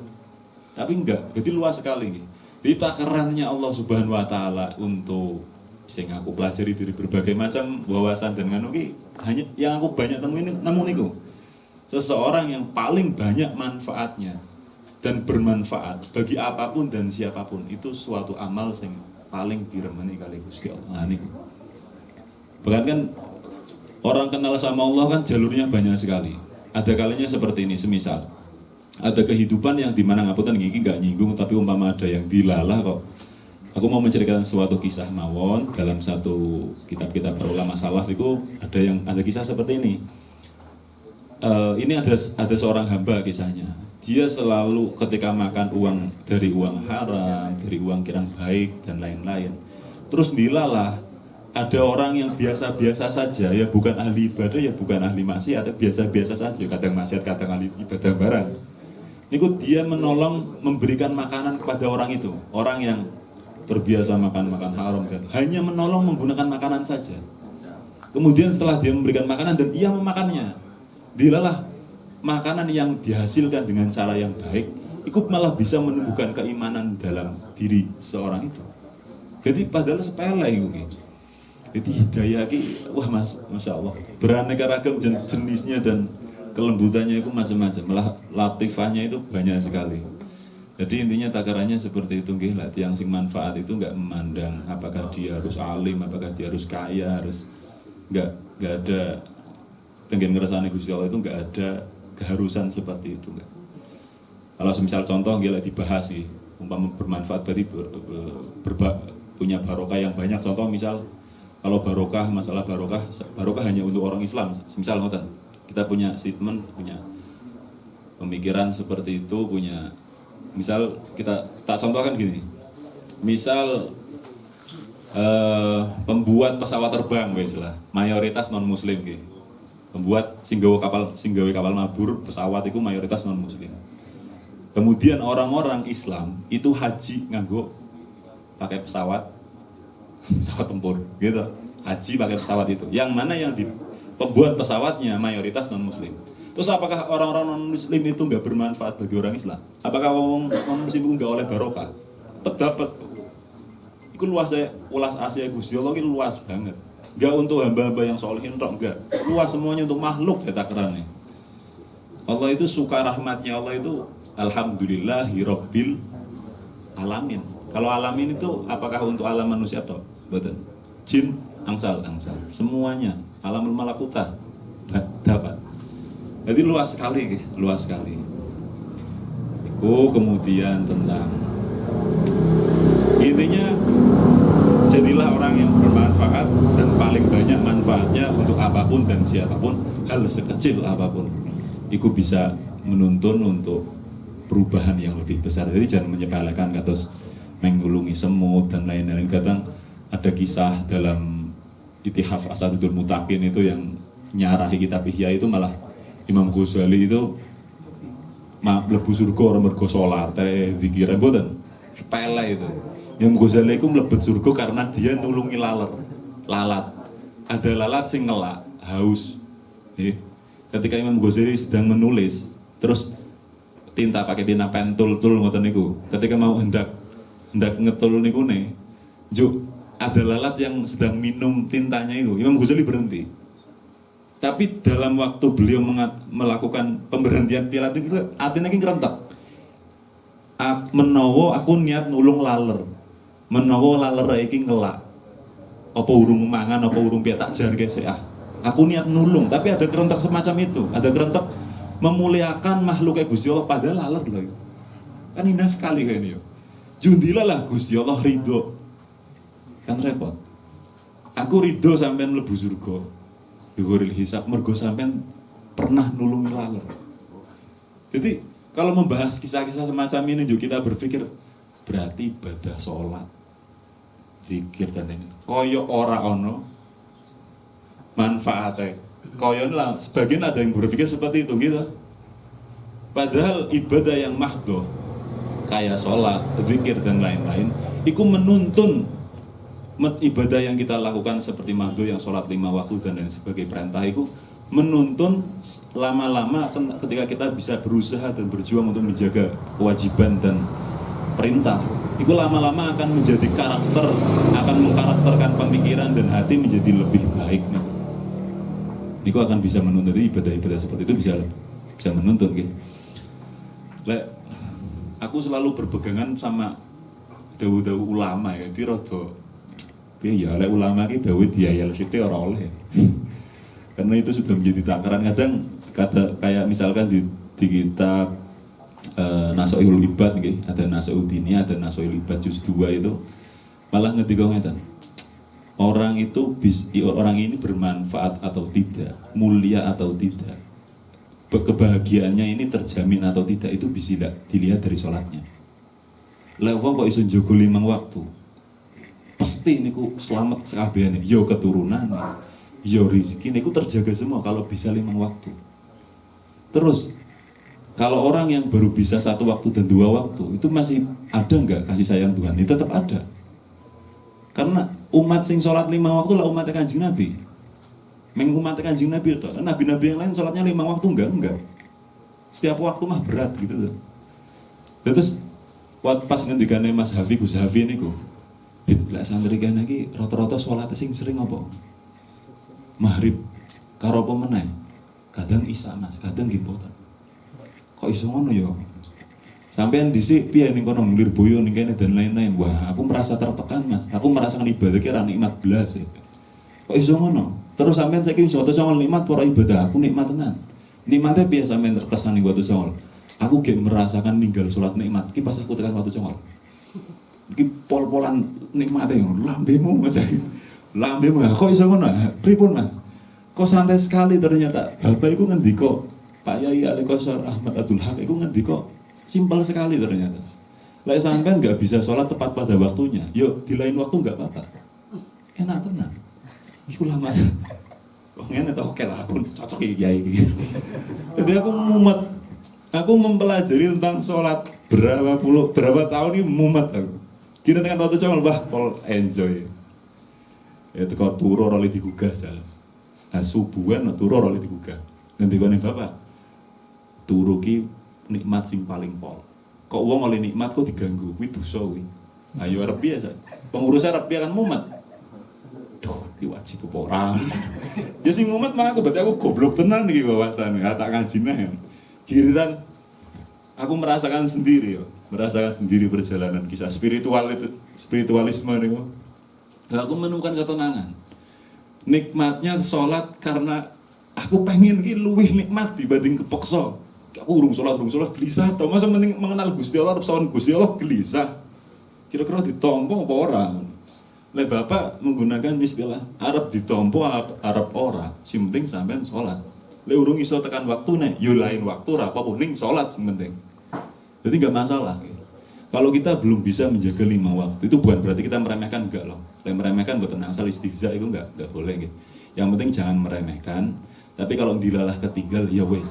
Tapi enggak, jadi luas sekali gitu. Jadi takarannya Allah Subhanahu wa taala untuk sing aku pelajari dari berbagai macam wawasan dan nganu ki, hanya yang aku banyak temuin namun niku. Seseorang yang paling banyak manfaatnya dan bermanfaat bagi apapun dan siapapun itu suatu amal sing paling diremeni kali Gusti Allah. Nah niku. Bahkan kan orang kenal sama Allah kan jalurnya banyak sekali. Ada kalinya seperti ini, semisal ada kehidupan yang dimana ngapunten iki nggak nyinggung, tapi umpama ada yang dilalah kok. Aku mau menceritakan suatu kisah mawon dalam satu kitab-kitab para ulama salaf itu ada kisah seperti ini. Ini ada seorang hamba kisahnya. Dia selalu ketika makan uang dari uang haram, dari uang kirang baik dan lain-lain. Terus dilalah ada orang yang biasa-biasa saja, ya bukan ahli ibadah, ya bukan ahli maksiat, biasa-biasa saja, kadang maksiat, kadang ahli ibadah barang. Niku dia menolong memberikan makanan kepada orang itu, orang yang terbiasa makan haram dan hanya menolong menggunakan makanan saja. Kemudian setelah dia memberikan makanan dan ia memakannya, dilalah makanan yang dihasilkan dengan cara yang baik, ikut malah bisa menumbuhkan keimanan dalam diri seorang itu. Jadi padahal sepele itu. Jadi hidayah ki, wah masya Allah, beraneka ragam jenisnya dan kelembutannya itu macam-macam, malah latifahnya itu banyak sekali. Jadi intinya takarannya seperti itu, nggih, yang sing manfaat itu nggak memandang apakah dia harus alim, apakah dia harus kaya, harus nggak ada pengen ngerasane Gusti Allah itu nggak ada keharusan seperti itu, nggak. Kalau semisal contoh nggih dibahas sih, umpama bermanfaat berarti punya barokah yang banyak. Contoh misal kalau barokah, masalah barokah hanya untuk orang Islam. Misal ngoten, kita punya statement, punya pemikiran seperti itu, punya misal kita tak contohkan gini. Misal pembuat pesawat terbang lah, mayoritas non muslim gitu. Pembuat singgawe kapal mabur pesawat itu mayoritas non muslim. Kemudian orang-orang Islam itu haji nganggo pakai pesawat tempur gitu. haji pakai pesawat itu. Yang mana yang pembuat pesawatnya mayoritas non muslim. Terus apakah orang-orang non muslim itu nggak bermanfaat bagi orang Islam? Apakah orang non muslim itu nggak oleh barokah? Dapat. Itu luasnya ulas Asia Gusti Allah itu luas banget. Nggak untuk hamba-hamba yang solehin tok, enggak. Luas semuanya untuk makhluk ya takarannya. Allah itu suka rahmatnya Allah itu alhamdulillahirabbil alamin. Kalau alamin itu apakah untuk alam manusia atau betul? Jin, angsal, semuanya alamul malakuta dapat. Jadi luas sekali. Itu kemudian tentang intinya jadilah orang yang bermanfaat dan paling banyak manfaatnya untuk apapun dan siapapun, hal sekecil apapun. Itu bisa menuntun untuk perubahan yang lebih besar. Jadi jangan menyepelekan kados menggulungi semut dan lain-lain. Kadang ada kisah dalam Ithihaf Asadul Mutakin itu yang nyarahi kitab Ihya itu malah Imam Ghazali itu mlebu surga mergo salat teh dikira mboten sepele itu. Imam Ghazali itu mlebet surga karena dia nulungi lalat. Ada lalat sing ngelak, haus. Ketika Imam Ghazali sedang menulis, terus pakai tinta pentul ngoten niku. Ketika mau hendak ngetul niku nih, ada lalat yang sedang minum tintanya itu. Imam Ghazali berhenti. Tapi dalam waktu beliau melakukan pemberhentian tilat itu, artinya ki ngrentek. Menawa aku niat nulung laler. Menawa laler iki ngelak. Apa urung mangan, apa urung piye tak jarke sik ah. Aku niat nulung, tapi ada kerentek semacam itu. Ada kerentek memuliakan makhluk Gusti Allah padahal laler lho. Kan indah sekali kayaknya. Jundilah lah Gusti Allah ridho. Kan repot. Aku ridho sampean mlebu surga. Digoril hisab mergo sampean pernah nulungi laler. Jadi kalau membahas kisah-kisah semacam ini juga kita berpikir berarti ibadah sholat, zikir dan ini koyo ora ono manfaatnya. Koyo lah sebagian ada yang berpikir seperti itu gitu. Padahal ibadah yang mahdoh kayak sholat, zikir dan lain-lain itu menuntun ibadah yang kita lakukan seperti mahdoh yang sholat 5 waktu dan lain sebagai perintah itu menuntun lama-lama ketika kita bisa berusaha dan berjuang untuk menjaga kewajiban dan perintah itu lama-lama akan menjadi karakter, akan mengkarakterkan pemikiran dan hati menjadi lebih baik. Itu akan bisa menuntun ibadah-ibadah seperti itu bisa menuntun gitu. Aku selalu berpegangan sama dawu-dawu ulama ya, di rodo ya oleh ulama ki dawu diayal sithik ora oleh. Karena itu sudah menjadi takaran. Kadang kayak misalkan di kitab Nasoihul Ibad nggih, ada Nasoihul Dini, ada Nasoihul Ibad juz 2 itu malah ngendika ngeten. Orang ini bermanfaat atau tidak, mulia atau tidak, kebahagiaannya ini terjamin atau tidak itu bisa dilihat dari sholatnya. Lah wong kok iso njogo 5 waktu, pasti niku selamat sekabehane, yo keturunan, yo rezeki niku terjaga semua kalau bisa 5 waktu. Terus kalau orang yang baru bisa 1 waktu dan 2 waktu itu masih ada nggak kasih sayang Tuhan? Itu tetap ada. Karena umat sing sholat 5 waktu lah umat Kanjeng Nabi. Umat Kanjeng Nabi itu. Nabi-nabi yang lain sholatnya 5 waktu enggak. Setiap waktu mah berat gitu tuh. Terus pas ngendikane Mas Hafi Gus Hafi niku, bila santri kene iki rata-rata sholat sing sering apa? Maghrib karo apa meneh? Kadang isya Mas, kadang nggih mboten. Kok iso ngono ya? Sampean dhisik piye ning kono ngilir boyo ning kene dan lain-lain. Wah, aku merasa tertekan Mas. Aku merasakan ibadah ki ra nikmat blas. Kok iso ngono? Terus sampean saiki iso congol nikmat para ibadah, aku nikmat tenan. Nikmate piye sampean terkesan ning watu congol? Aku ge merasakan ninggal salat nikmat ki pas aku tekan watu congol. Iki pol-polan nikmate yo lambemu Mas. Lambemu kok iso ngono? Pripun Mas? Kok santai sekali ternyata. Bapak iku ngendika, Pak Yai Alikosor Ahmad Abdul Haq iku ngendika simpel sekali ternyata. Lek sampean nggak bisa sholat tepat pada waktunya, yuk di lain waktu nggak apa-apa. Enak tenang. Iku lama. Kok ngene tau oke lah, aku cocok iki iki. Jadi aku mumet. Aku mempelajari tentang sholat berapa tahun ini mumet aku. Kira dengan waktu congol bah pol enjoy. Ya teko turu ora oleh digugah jalan. Nah subuhan turu ora oleh digugah. Ngendikane bapak, turu ki nikmat sing paling pol. Kok wong oleh nikmat kok diganggu, kuwi dosa kuwi. Ayo arep biasa. Pengurus arep piye kan mumet. Duh, iki wajib apa ora? Ya sing mumet mah aku berarti aku goblok tenan iki wawasan, tak ngajine. Giliran aku merasakan sendiri perjalanan kisah spiritualisme niku. Aku menemukan ketenangan. Nikmatnya sholat karena aku pengen ki luwih nikmat dibanding kepeksa. Aku urung sholat gelisah. Tau masa penting mengenal Gusti Allah, arep sawan Gusti Allah gelisah. Kira-kira ditompo apa ora? Lek bapak menggunakan istilah arep ditompo arep ora, sing penting sampean sholat. Lek urung iso tekan waktune, yo lain waktu ora apa-apa ning sholat sing penting. Jadi nggak masalah. Kalau kita belum bisa menjaga 5 waktu, itu bukan berarti kita meremehkan, enggak loh. Yang meremehkan buat tenang asal istihza itu enggak boleh gitu. Yang penting jangan meremehkan. Tapi kalau dilalah ketinggal, ya wes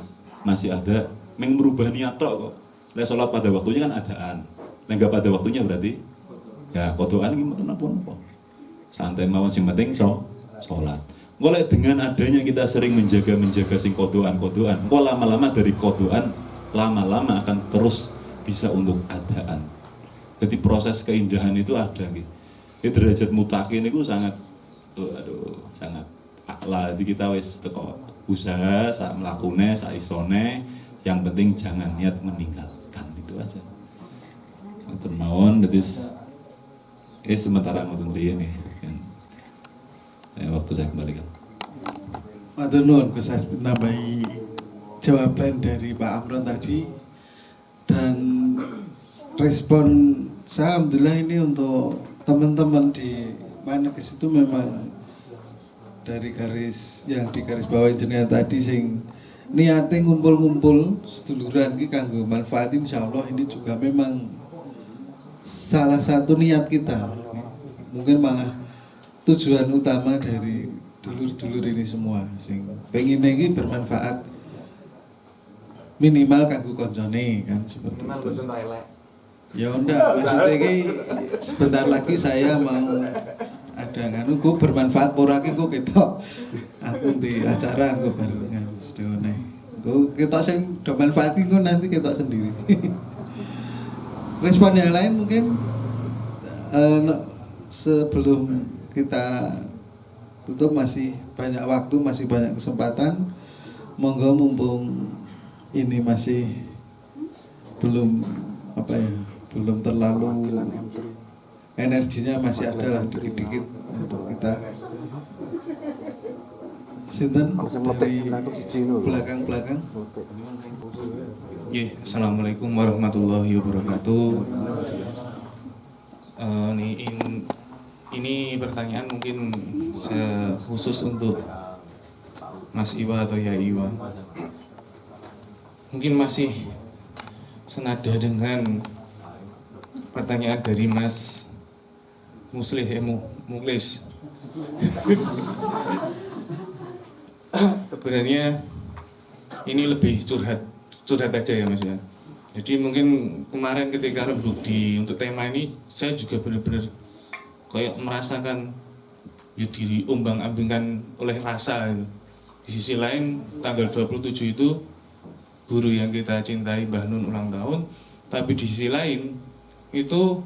masih ada yang merubah niat kok. Lek sholat pada waktunya kan adaan. Lek enggak pada waktunya berarti ya kodokan gimana pun apa. Santai mawon sing penting sholat. Mulai dengan adanya kita sering menjaga sing kodoan. Kok lama-lama dari kodoan lama-lama akan terus bisa untuk adaan. Jadi proses keindahan itu ada gitu. Derajat mutakin itu sangat sangat akla. Jadi kita wis teko usaha sak mlakune sak isone, yang penting jangan niat meninggalkan, itu aja. Ngoten mawon, jadi sementara ngoten riyen nih kan. Waktu saya kembalikan. Matur nuwun Gus Hasbi nambahi jawaban dari Pak Amron tadi, dan respon saya alhamdulillah ini untuk teman-teman di Manekes itu memang dari garis yang di garis bawah jenengan tadi sing niate ngumpul-ngumpul seduluran iki kanggo manfaat, insyaallah ini juga memang salah satu niat kita. Mungkin malah tujuan utama dari dulur-dulur ini semua sing pengen iki bermanfaat minimal kanggo koncone kan seperti itu. Ya enggak, maksudnya ini sebentar lagi saya mau ada nganu gue bermanfaat ora ki gue ketok. Aku di acara gue barengan sedene. Gue ketok sing do manfaat gue nanti ketok sendiri. Respon yang lain mungkin sebelum kita tutup masih banyak waktu, masih banyak kesempatan. Monggo mumpung ini masih belum belum terlalu energinya masih ada lah dikit-dikit untuk kita. Sinten dari belakang-belakang. Assalamualaikum warahmatullahi wabarakatuh. Ini pertanyaan mungkin khusus untuk Mas Iwa atau Ya Iwa. Mungkin masih senada dengan pertanyaan dari Mas Muklis. Sebenarnya ini lebih curhat aja ya Mas ya. Jadi mungkin kemarin ketika rembuk untuk tema ini, saya juga benar-benar kayak merasakan ya diombang-ambingkan oleh rasa gitu. Di sisi lain tanggal 27 itu guru yang kita cintai Mbah Nun ulang tahun, tapi di sisi lain itu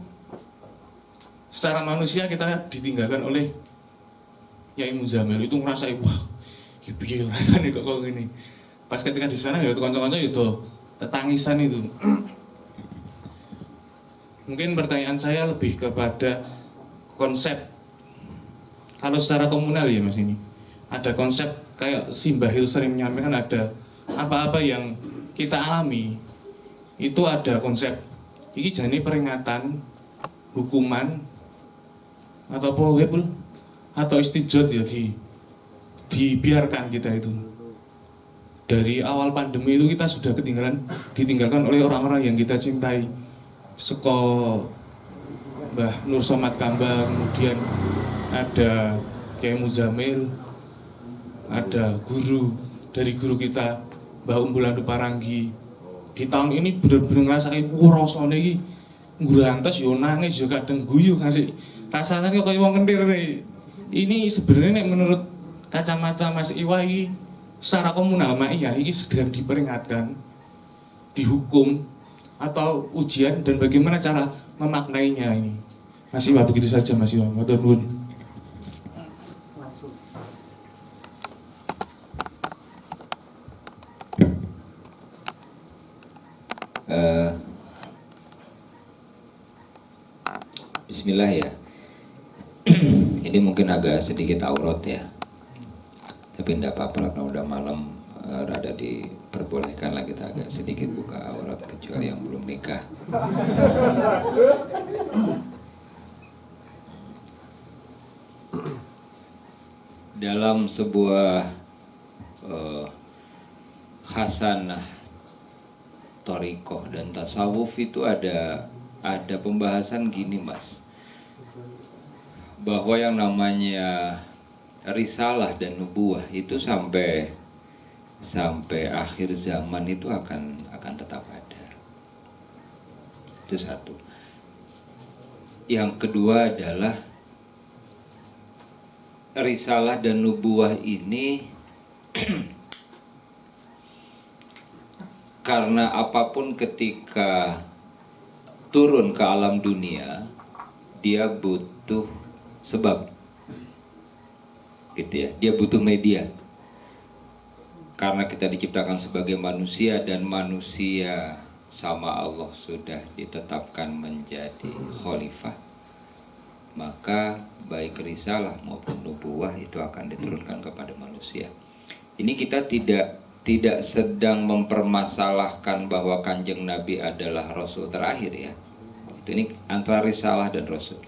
secara manusia kita ditinggalkan oleh Yai Muzamil. Itu ngerasain wah piye rasanya kok gini. Pas ketika di sana ya kanca-kanca itu tetangisan itu. Mungkin pertanyaan saya lebih kepada konsep. Kalau secara komunal ya Mas ini ada konsep kayak si Mbah Hil sering menyampaikan, ada apa-apa yang kita alami itu ada konsep ini jadi peringatan, hukuman atau apa atau istijot ya dibiarkan kita itu. Dari awal pandemi itu kita sudah ditinggalkan oleh orang-orang yang kita cintai. Seko Mbah Nur Somad Kambang, kemudian ada Kiai Muzamil, ada guru dari guru kita Mbah Umbulandu Paranggi. Di tahun ini bener-bener ngerasain rasane iki ngrantes yo nangis yo kadang guyu ngasih rasane kok kaya wong kentir nih. ini sebenarnya menurut kacamata Mas Iwa ini secara komunal Ma'iyah ini sedang diperingatkan, dihukum atau ujian, dan bagaimana cara memaknainya ini. Mas Iwa, begitu saja Mas Iwa. Matur nuwun. Bismillah ya. Ini mungkin agak sedikit aurat ya, tapi tidak apa-apa lah, kalau udah malam rada diperbolehkan lah kita agak sedikit buka aurat, kecuali yang belum nikah. Dalam sebuah hasanah thariqah dan tasawuf itu ada pembahasan gini Mas, bahwa yang namanya risalah dan nubuwah itu sampai akhir zaman itu akan tetap ada. Itu satu. Yang kedua adalah risalah dan nubuwah ini karena apapun ketika turun ke alam dunia, dia butuh sebab, gitu ya. Dia butuh media. Karena kita diciptakan sebagai manusia, dan manusia sama Allah sudah ditetapkan menjadi khalifah, maka baik risalah maupun nubuwah itu akan diturunkan kepada manusia. Ini kita tidak sedang mempermasalahkan bahwa Kanjeng Nabi adalah Rasul terakhir ya. Ini antara risalah dan Rasul.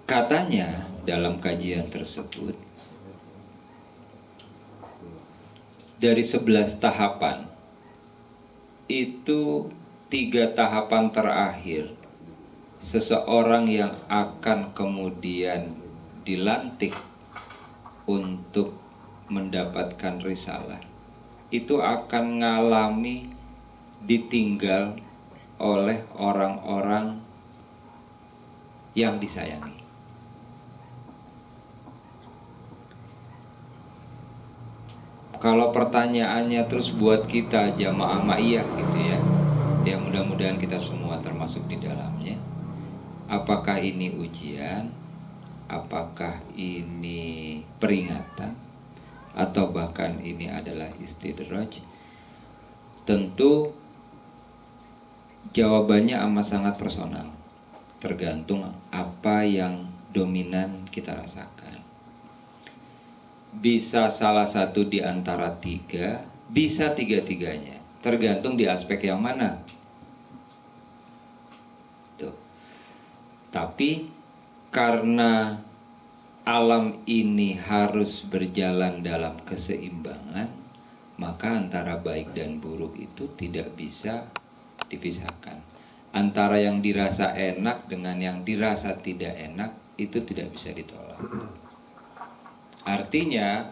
Katanya dalam kajian tersebut, dari 11 tahapan itu 3 tahapan terakhir seseorang yang akan kemudian dilantik untuk mendapatkan risalah itu akan mengalami ditinggal oleh orang-orang yang disayangi. Kalau pertanyaannya terus buat kita jamaah Ma'iyah gitu ya, ya mudah-mudahan kita semua termasuk di dalamnya. Apakah ini ujian? Apakah ini peringatan? Atau bahkan ini adalah istidraj? Tentu jawabannya amat sangat personal, tergantung apa yang dominan kita rasakan. Bisa salah satu di antara 3, bisa 3-tiganya, tergantung di aspek yang mana. Tuh. Tapi karena alam ini harus berjalan dalam keseimbangan, maka antara baik dan buruk itu tidak bisa dipisahkan. Antara yang dirasa enak dengan yang dirasa tidak enak itu tidak bisa ditolak. Artinya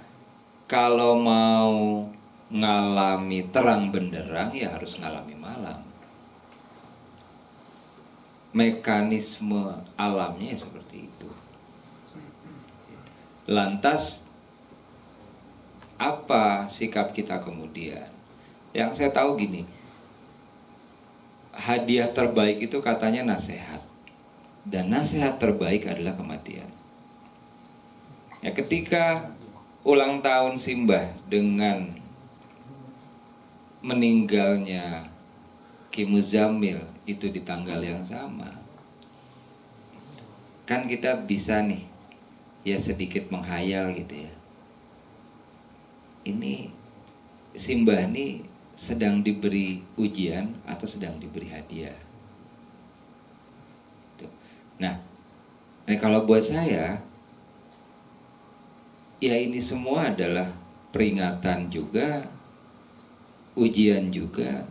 kalau mau ngalami terang benderang ya harus ngalami malam. Mekanisme alamnya seperti itu. Lantas apa sikap kita kemudian? Yang saya tahu gini, hadiah terbaik itu katanya nasihat, dan nasihat terbaik adalah kematian. Ya, ketika ulang tahun Simbah dengan meninggalnya Ki Muzammil itu di tanggal yang sama, kan kita bisa nih ya sedikit menghayal gitu ya. Ini Simbah ini sedang diberi ujian atau sedang diberi hadiah. Nah, kalau buat saya, ya ini semua adalah peringatan juga, ujian juga,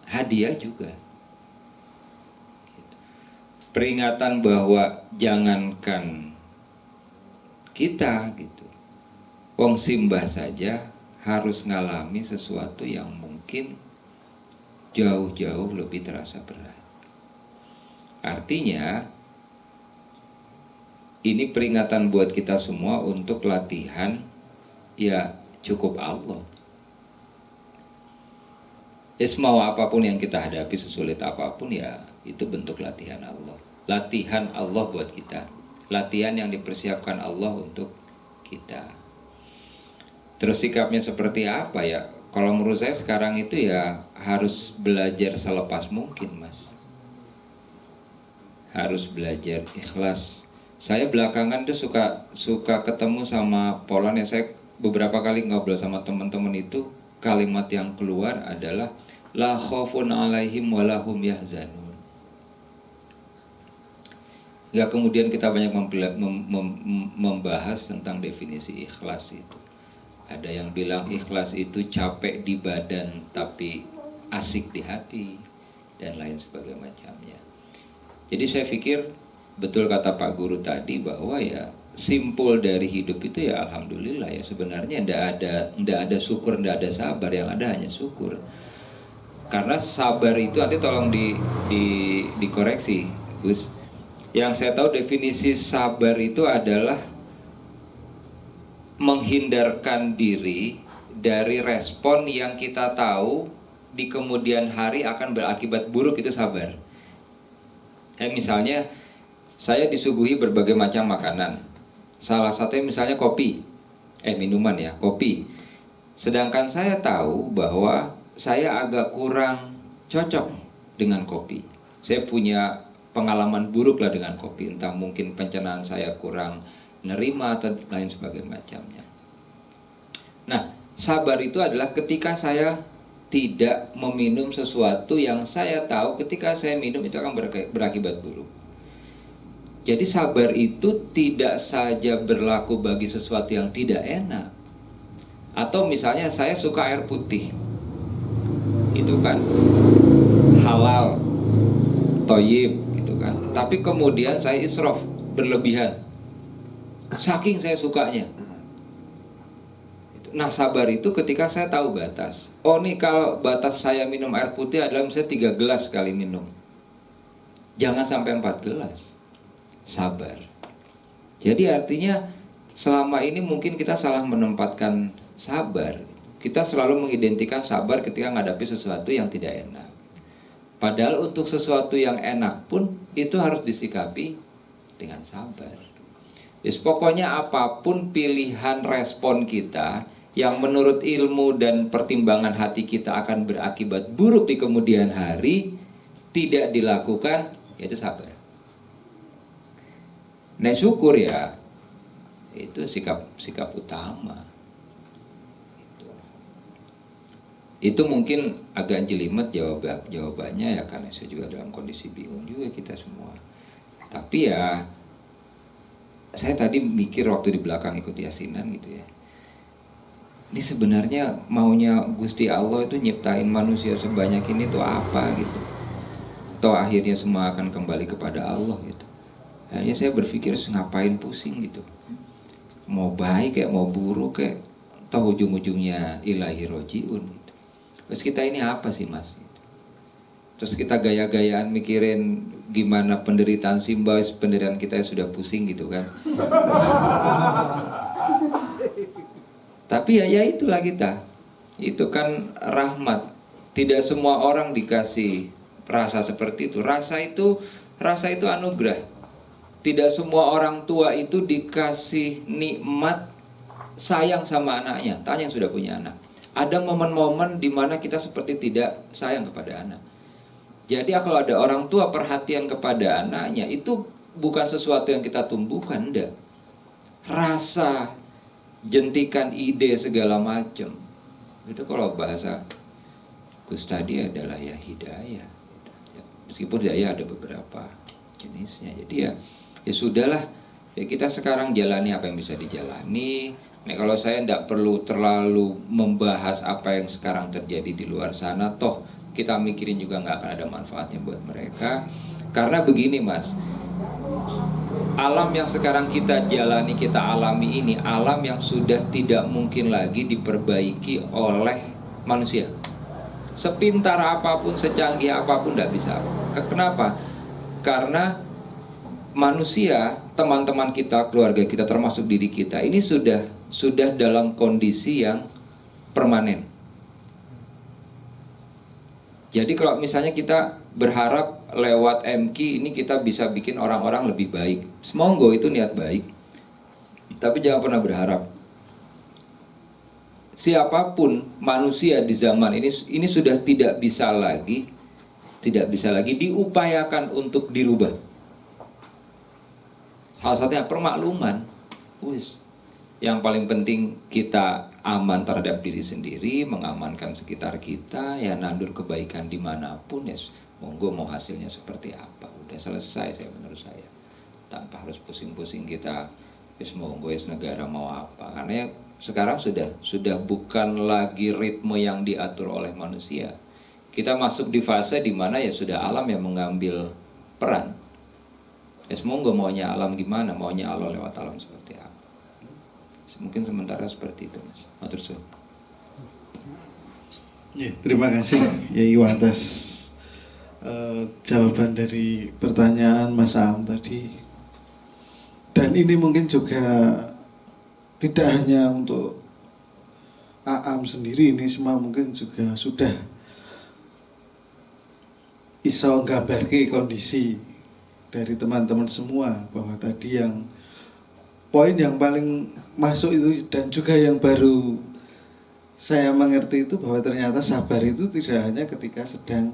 hadiah juga. Peringatan bahwa jangankan kita gitu, wong Simbah saja harus ngalami sesuatu yang mungkin jauh-jauh lebih terasa berat. Artinya ini peringatan buat kita semua untuk latihan, ya cukup Allah. Mau apapun yang kita hadapi, sesulit apapun, ya itu bentuk latihan Allah. Latihan Allah buat kita. Latihan yang dipersiapkan Allah untuk kita. Terus sikapnya seperti apa ya? Kalau menurut saya sekarang itu ya harus belajar selepas mungkin, Mas. Harus belajar ikhlas. Saya belakangan tuh suka ketemu sama Polan ya. Saya beberapa kali ngobrol sama teman-teman itu, kalimat yang keluar adalah la khaufun alaihim walahum yahzanun. Ya, kemudian kita banyak membahas tentang definisi ikhlas itu. Ada yang bilang ikhlas itu capek di badan tapi asik di hati, dan lain sebagainya macamnya. Jadi saya pikir betul kata Pak Guru tadi bahwa ya simpul dari hidup itu ya alhamdulillah ya, sebenarnya ndak ada syukur, ndak ada sabar, yang ada hanya syukur. Karena sabar itu nanti tolong dikoreksi, Gus. Yang saya tahu definisi sabar itu adalah menghindarkan diri dari respon yang kita tahu di kemudian hari akan berakibat buruk, itu sabar. Misalnya saya disuguhi berbagai macam makanan. Salah satunya misalnya kopi, minuman ya, kopi. Sedangkan saya tahu bahwa saya agak kurang cocok dengan kopi. Saya punya pengalaman buruk lah dengan kopi, entah mungkin pencernaan saya kurang nerima atau lain sebagainya macamnya. Nah, sabar itu adalah ketika saya tidak meminum sesuatu yang saya tahu ketika saya minum itu akan berakibat buruk. Jadi sabar itu tidak saja berlaku bagi sesuatu yang tidak enak. Atau misalnya saya suka air putih, itu kan halal, thayyib gitu kan. Tapi kemudian saya israf, berlebihan, saking saya sukanya. Nah, sabar itu ketika saya tahu batas. Oh nih, kalau batas saya minum air putih adalah misalnya 3 gelas sekali minum, jangan sampai 4 gelas. Sabar. Jadi artinya selama ini mungkin kita salah menempatkan sabar. Kita selalu mengidentikan sabar ketika menghadapi sesuatu yang tidak enak. Padahal untuk sesuatu yang enak pun itu harus disikapi dengan sabar. Pokoknya apapun pilihan respon kita yang menurut ilmu dan pertimbangan hati kita akan berakibat buruk di kemudian hari, tidak dilakukan, yaitu sabar. Nah, syukur ya itu sikap utama. Itu mungkin agak jelimet jawabannya ya, karena saya juga dalam kondisi bingung juga kita semua. Tapi ya saya tadi mikir waktu di belakang ikut yasinan gitu ya, ini sebenarnya maunya Gusti Allah itu nyiptain manusia sebanyak ini tuh apa gitu. Toh akhirnya semua akan kembali kepada Allah gitu. Akhirnya saya berpikir ngapain pusing gitu, mau baik kayak mau buruk kayak, toh ujung-ujungnya ilahi rojiun gitu. Terus kita ini apa sih Mas? Terus kita gaya-gayaan mikirin gimana penderitaan simbol, penderitaan kita yang sudah pusing gitu kan. Tapi ya itulah kita. Itu kan rahmat. Tidak semua orang dikasih rasa seperti itu. Rasa itu anugerah. Tidak semua orang tua itu dikasih nikmat sayang sama anaknya. Tanya yang sudah punya anak. Ada momen-momen di mana kita seperti tidak sayang kepada anak. Jadi kalau ada orang tua perhatian kepada anaknya, itu bukan sesuatu yang kita tumbuhkan, enggak. Rasa, jentikan ide segala macam. Itu kalau bahasa Gus tadi adalah ya hidayah. Meskipun hidayah ada beberapa jenisnya. Jadi ya sudahlah, ya kita sekarang jalani apa yang bisa dijalani. Nah, kalau saya tidak perlu terlalu membahas apa yang sekarang terjadi di luar sana, toh kita mikirin juga nggak akan ada manfaatnya buat mereka. Karena begini Mas, alam yang sekarang kita jalani, kita alami ini, alam yang sudah tidak mungkin lagi diperbaiki oleh manusia. Sepintar apapun, secanggih apapun tidak bisa. Kenapa? Karena manusia, teman-teman kita, keluarga kita, termasuk diri kita, ini sudah dalam kondisi yang permanen. Jadi kalau misalnya kita berharap lewat MQ ini kita bisa bikin orang-orang lebih baik, semoga itu niat baik, tapi jangan pernah berharap. Siapapun manusia di zaman ini sudah tidak bisa lagi diupayakan untuk dirubah. Salah satunya permakluman. Yang paling penting kita aman terhadap diri sendiri, mengamankan sekitar kita, ya nandur kebaikan dimanapun, ya monggo mau hasilnya seperti apa, udah selesai menurut saya, tanpa harus pusing-pusing kita, monggo negara mau apa, karena ya sekarang sudah bukan lagi ritme yang diatur oleh manusia. Kita masuk di fase di mana ya sudah alam yang mengambil peran. Monggo maunya alam gimana, maunya Allah lewat alam seperti apa. Mungkin sementara seperti itu, Mas. Matur suwun. Ya, terima kasih ya Iwa atas jawaban dari pertanyaan Mas Aam tadi. Dan ini mungkin juga tidak hanya untuk Aam sendiri, ini semua mungkin juga sudah iso nggambarke kondisi dari teman-teman semua, bahwa tadi yang poin yang paling masuk itu dan juga yang baru saya mengerti itu bahwa ternyata sabar itu tidak hanya ketika sedang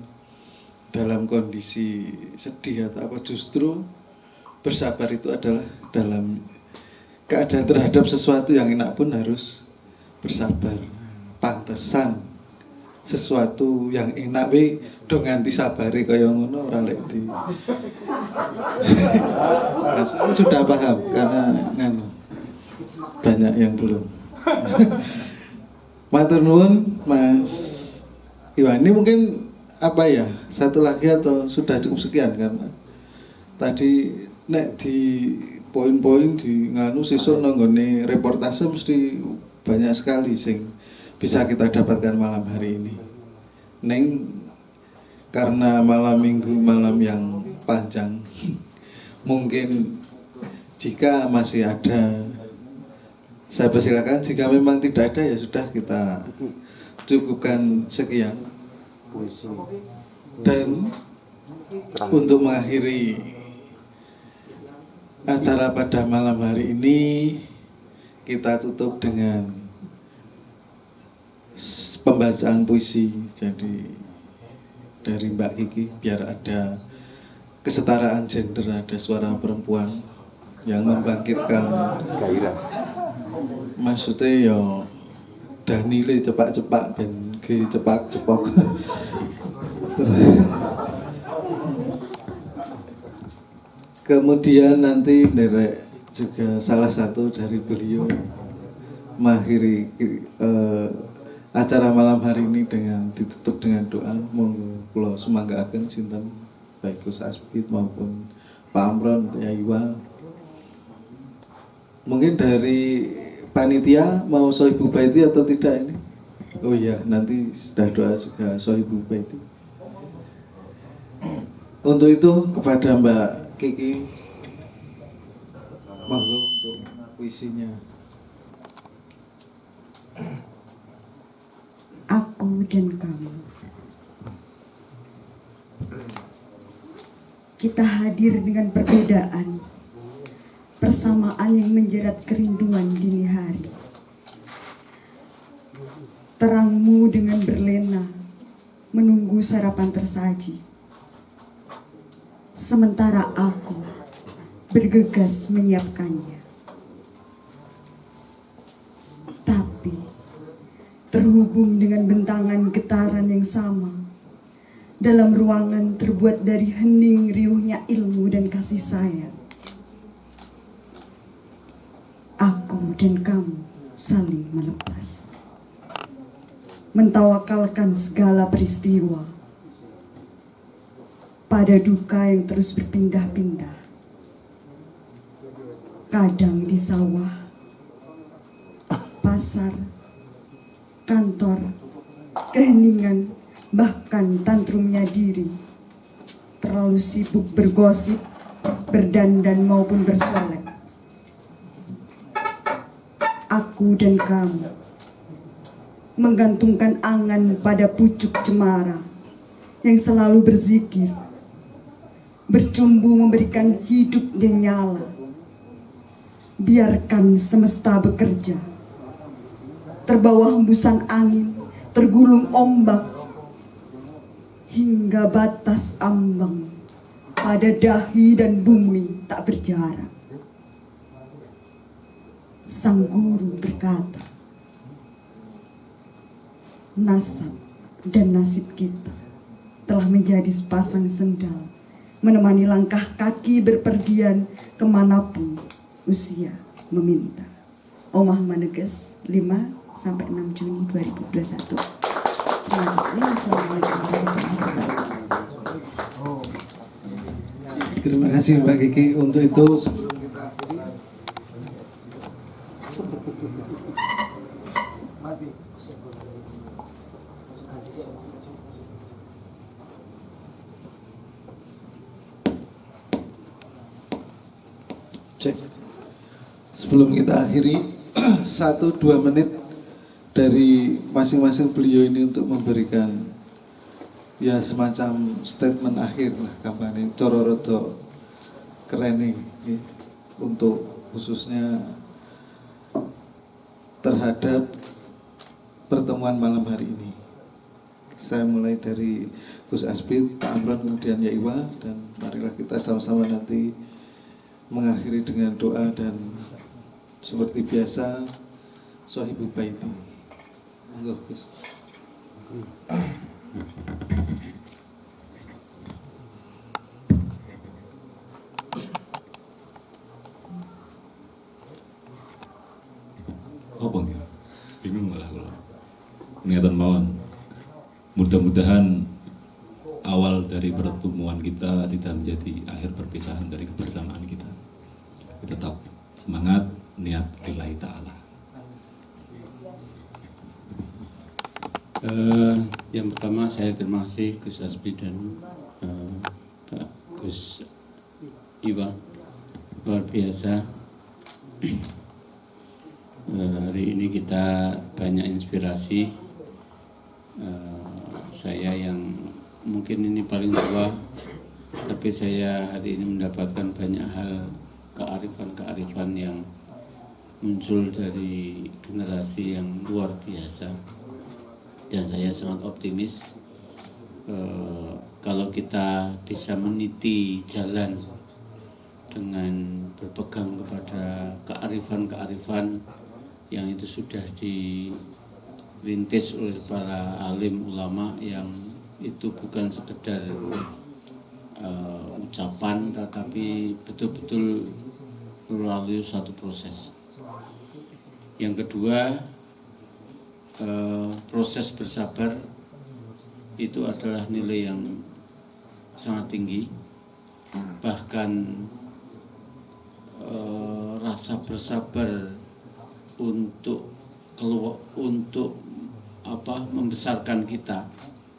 dalam kondisi sedih atau apa, justru bersabar itu adalah dalam keadaan terhadap sesuatu yang enak pun harus bersabar. Pantesan sesuatu yang enak we do nganti sabare kaya ngono ora lek di. Sudah paham karena nganu banyak yang belum. Matur nuwun Mas Iwan. Ini mungkin apa ya, satu lagi atau sudah cukup sekian, karena tadi nek di poin-poin di nganu sesuk nanggone reportase mesti banyak sekali sing bisa kita dapatkan malam hari ini. Neng karena malam minggu malam yang panjang, mungkin jika masih ada, saya persilakan. Jika memang tidak ada, ya sudah, kita cukupkan sekian. Dan untuk mengakhiri acara pada malam hari ini, kita tutup dengan pembacaan puisi. Jadi dari Mbak Kiki, biar ada kesetaraan gender, ada suara perempuan yang membangkitkan gairah. Maksudnya ya Danile cepak-cepak dan G cepak-cepok. Kemudian nanti derek juga salah satu dari beliau mengakhiri acara malam hari ini dengan ditutup dengan doa. Monggo kula sumanggaken sinten baik Gus Asbid maupun Pak Amron, ya Iwa. Mungkin dari panitia mau Sohibu Baiti atau tidak ini? Oh iya, nanti sudah doa juga Sohibu Baiti. Untuk itu kepada Mbak Kiki, monggo untuk puisinya. Aku dan kamu. Kita hadir dengan perbedaan, persamaan yang menjerat kerinduan dini hari. Terangmu dengan berlena, menunggu sarapan tersaji. Sementara aku bergegas menyiapkannya. Tapi terhubung dengan bentangan getaran yang sama dalam ruangan terbuat dari hening riuhnya ilmu dan kasih sayang. Aku dan kamu saling melepas, mentawakalkan segala peristiwa pada duka yang terus berpindah-pindah. Kadang di sawah, pasar, kantor, keheningan, bahkan tantrumnya diri. Terlalu sibuk bergosip berdandan maupun bersolek. Aku dan kamu menggantungkan angan pada pucuk cemara yang selalu berzikir, bercumbu memberikan hidup dan nyala. Biarkan semesta bekerja, terbawa hembusan angin, tergulung ombak, hingga batas ambang pada dahi dan bumi tak berjarak. Sang guru berkata, nasab dan nasib kita telah menjadi sepasang sendal menemani langkah kaki berpergian kemanapun usia meminta. Omah Maneges 5-6 Juni 2021. Terima kasih. Assalamualaikum warahmatullahi wabarakatuh. Terima kasih Mbak Kiki. Untuk itu sebelum kita akhiri, mati. cek. Sebelum kita akhiri, 1-2 menit dari masing-masing beliau ini untuk memberikan ya semacam statement akhir lah, kampanye Cororodo keren nih untuk khususnya terhadap pertemuan malam hari ini. Saya mulai dari Gus Asbid, Pak Amran, kemudian Ya Iwa, dan marilah kita sama-sama nanti mengakhiri dengan doa dan seperti biasa Sohibul Baiti. Monggo Gus. Apa nggih? Bingung malah kula. Niatan mawon. Mudah-mudahan awal dari pertemuan kita tidak menjadi akhir perpisahan dari kebersamaan kita. Kita tetap semangat, niat lillahi ta'ala. Yang pertama saya terima kasih Gus Asbi dan Pak Gus Iwa, luar biasa. Hari ini kita banyak inspirasi. Saya yang mungkin ini paling tua, tapi saya hari ini mendapatkan banyak hal kearifan-kearifan yang muncul dari generasi yang luar biasa. Dan saya sangat optimis kalau kita bisa meniti jalan dengan berpegang kepada kearifan-kearifan yang itu sudah dirintis oleh para alim ulama, yang itu bukan sekedar ucapan, tetapi betul-betul melalui satu proses. Yang kedua, proses bersabar itu adalah nilai yang sangat tinggi. Bahkan rasa bersabar untuk membesarkan kita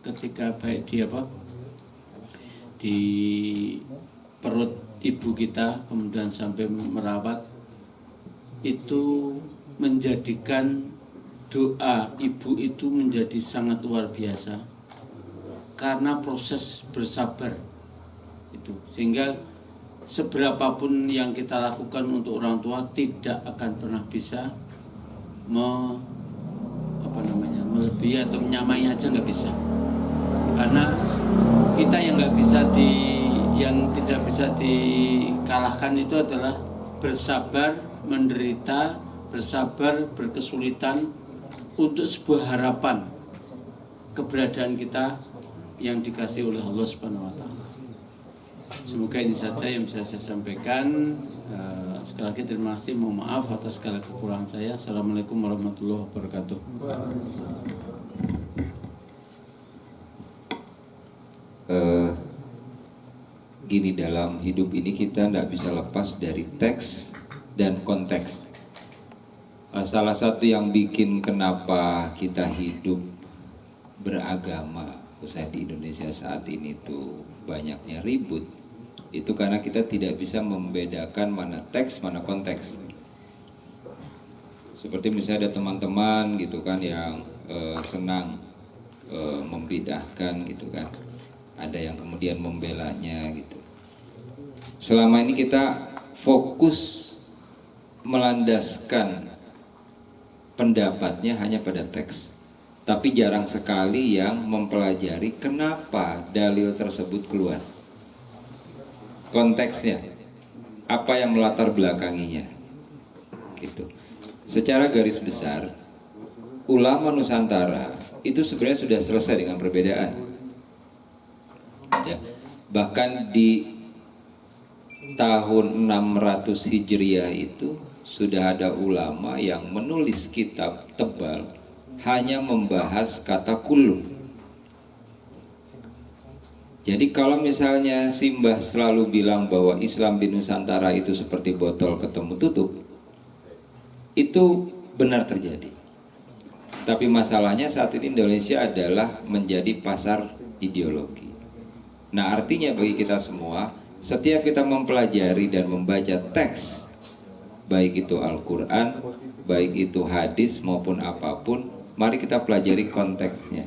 ketika baik di perut ibu kita kemudian sampai merawat, itu menjadikan doa ibu itu menjadi sangat luar biasa karena proses bersabar itu, sehingga seberapapun yang kita lakukan untuk orang tua tidak akan pernah bisa melebihi atau menyamai aja, nggak bisa. Karena kita yang tidak bisa dikalahkan itu adalah bersabar menderita, bersabar berkesulitan untuk sebuah harapan keberadaan kita yang dikasih oleh Allah Subhanahu wa Ta'ala. Semoga ini saja yang bisa saya sampaikan. Sekali lagi terima kasih, mohon maaf atas segala kekurangan saya. Assalamualaikum warahmatullahi wabarakatuh. Gini, dalam hidup ini kita tidak bisa lepas dari teks dan konteks. Salah satu yang bikin kenapa kita hidup beragama, khususnya di Indonesia saat ini tuh banyaknya ribut, Itu karena kita tidak bisa membedakan mana teks, mana konteks. Seperti misalnya ada teman-teman gitu kan yang senang membidahkan gitu kan. Ada yang kemudian membelanya gitu. Selama ini kita fokus melandaskan pendapatnya hanya pada teks, tapi jarang sekali yang mempelajari kenapa dalil tersebut keluar, konteksnya, apa yang melatar belakanginya gitu. Secara garis besar, ulama Nusantara itu sebenarnya sudah selesai dengan perbedaan ya. Bahkan di tahun 600 Hijriah itu sudah ada ulama yang menulis kitab tebal hanya membahas kata kullu. Jadi kalau misalnya Simbah selalu bilang bahwa Islam di Nusantara itu seperti botol ketemu tutup, itu benar terjadi. Tapi masalahnya saat ini Indonesia adalah menjadi pasar ideologi. Nah, artinya bagi kita semua, setiap kita mempelajari dan membaca teks, baik itu Al-Quran, baik itu hadis maupun apapun, mari kita pelajari konteksnya.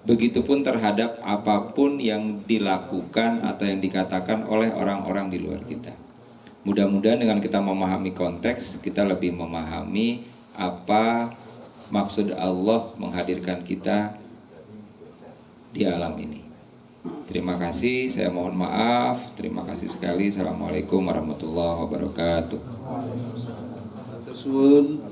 Begitupun terhadap apapun yang dilakukan atau yang dikatakan oleh orang-orang di luar kita. Mudah-mudahan dengan kita memahami konteks, kita lebih memahami apa maksud Allah menghadirkan kita di alam ini. Terima kasih, saya mohon maaf. Terima kasih sekali. Assalamualaikum warahmatullahi wabarakatuh. Suwun,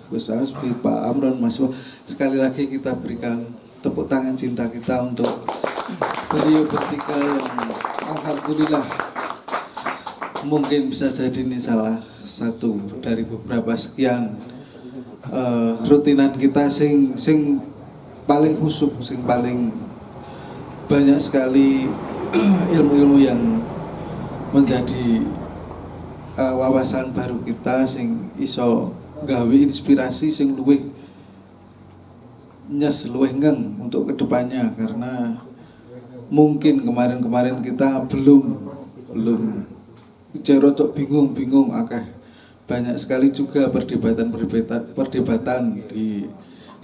Gus Asfi, Pak Amron, Mas Wah. Sekali lagi kita berikan tepuk tangan cinta kita untuk beliau bertiga yang alhamdulillah mungkin bisa jadi ini salah satu dari beberapa sekian rutinan kita sing paling khusyuk, sing paling banyak sekali ilmu-ilmu yang menjadi wawasan baru kita, sing iso gawe inspirasi sing luwih nyes, luwih ngeng untuk kedepannya. Karena mungkin kemarin-kemarin kita belum cerotok bingung akeh, banyak sekali juga perdebatan di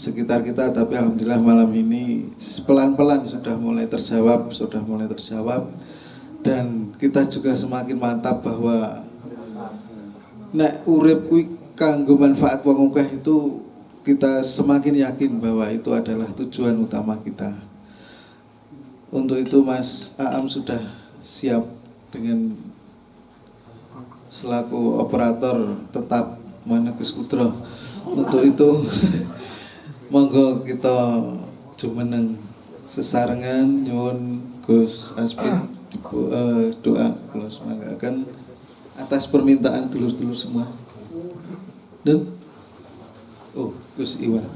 sekitar kita, tapi alhamdulillah malam ini pelan-pelan sudah mulai terjawab, dan kita juga semakin mantap bahwa nek urip kuwi kanggo manfaat wong akeh itu, kita semakin yakin bahwa itu adalah tujuan utama kita. Untuk itu Mas Aam sudah siap dengan selaku operator tetap Manegus Kudro. Untuk itu monggo kita jumeneng sesarengan nyuwun Gus Asfi doa kula semanggaken atas permintaan dulur-dulur semua. Dan Gus Iwan.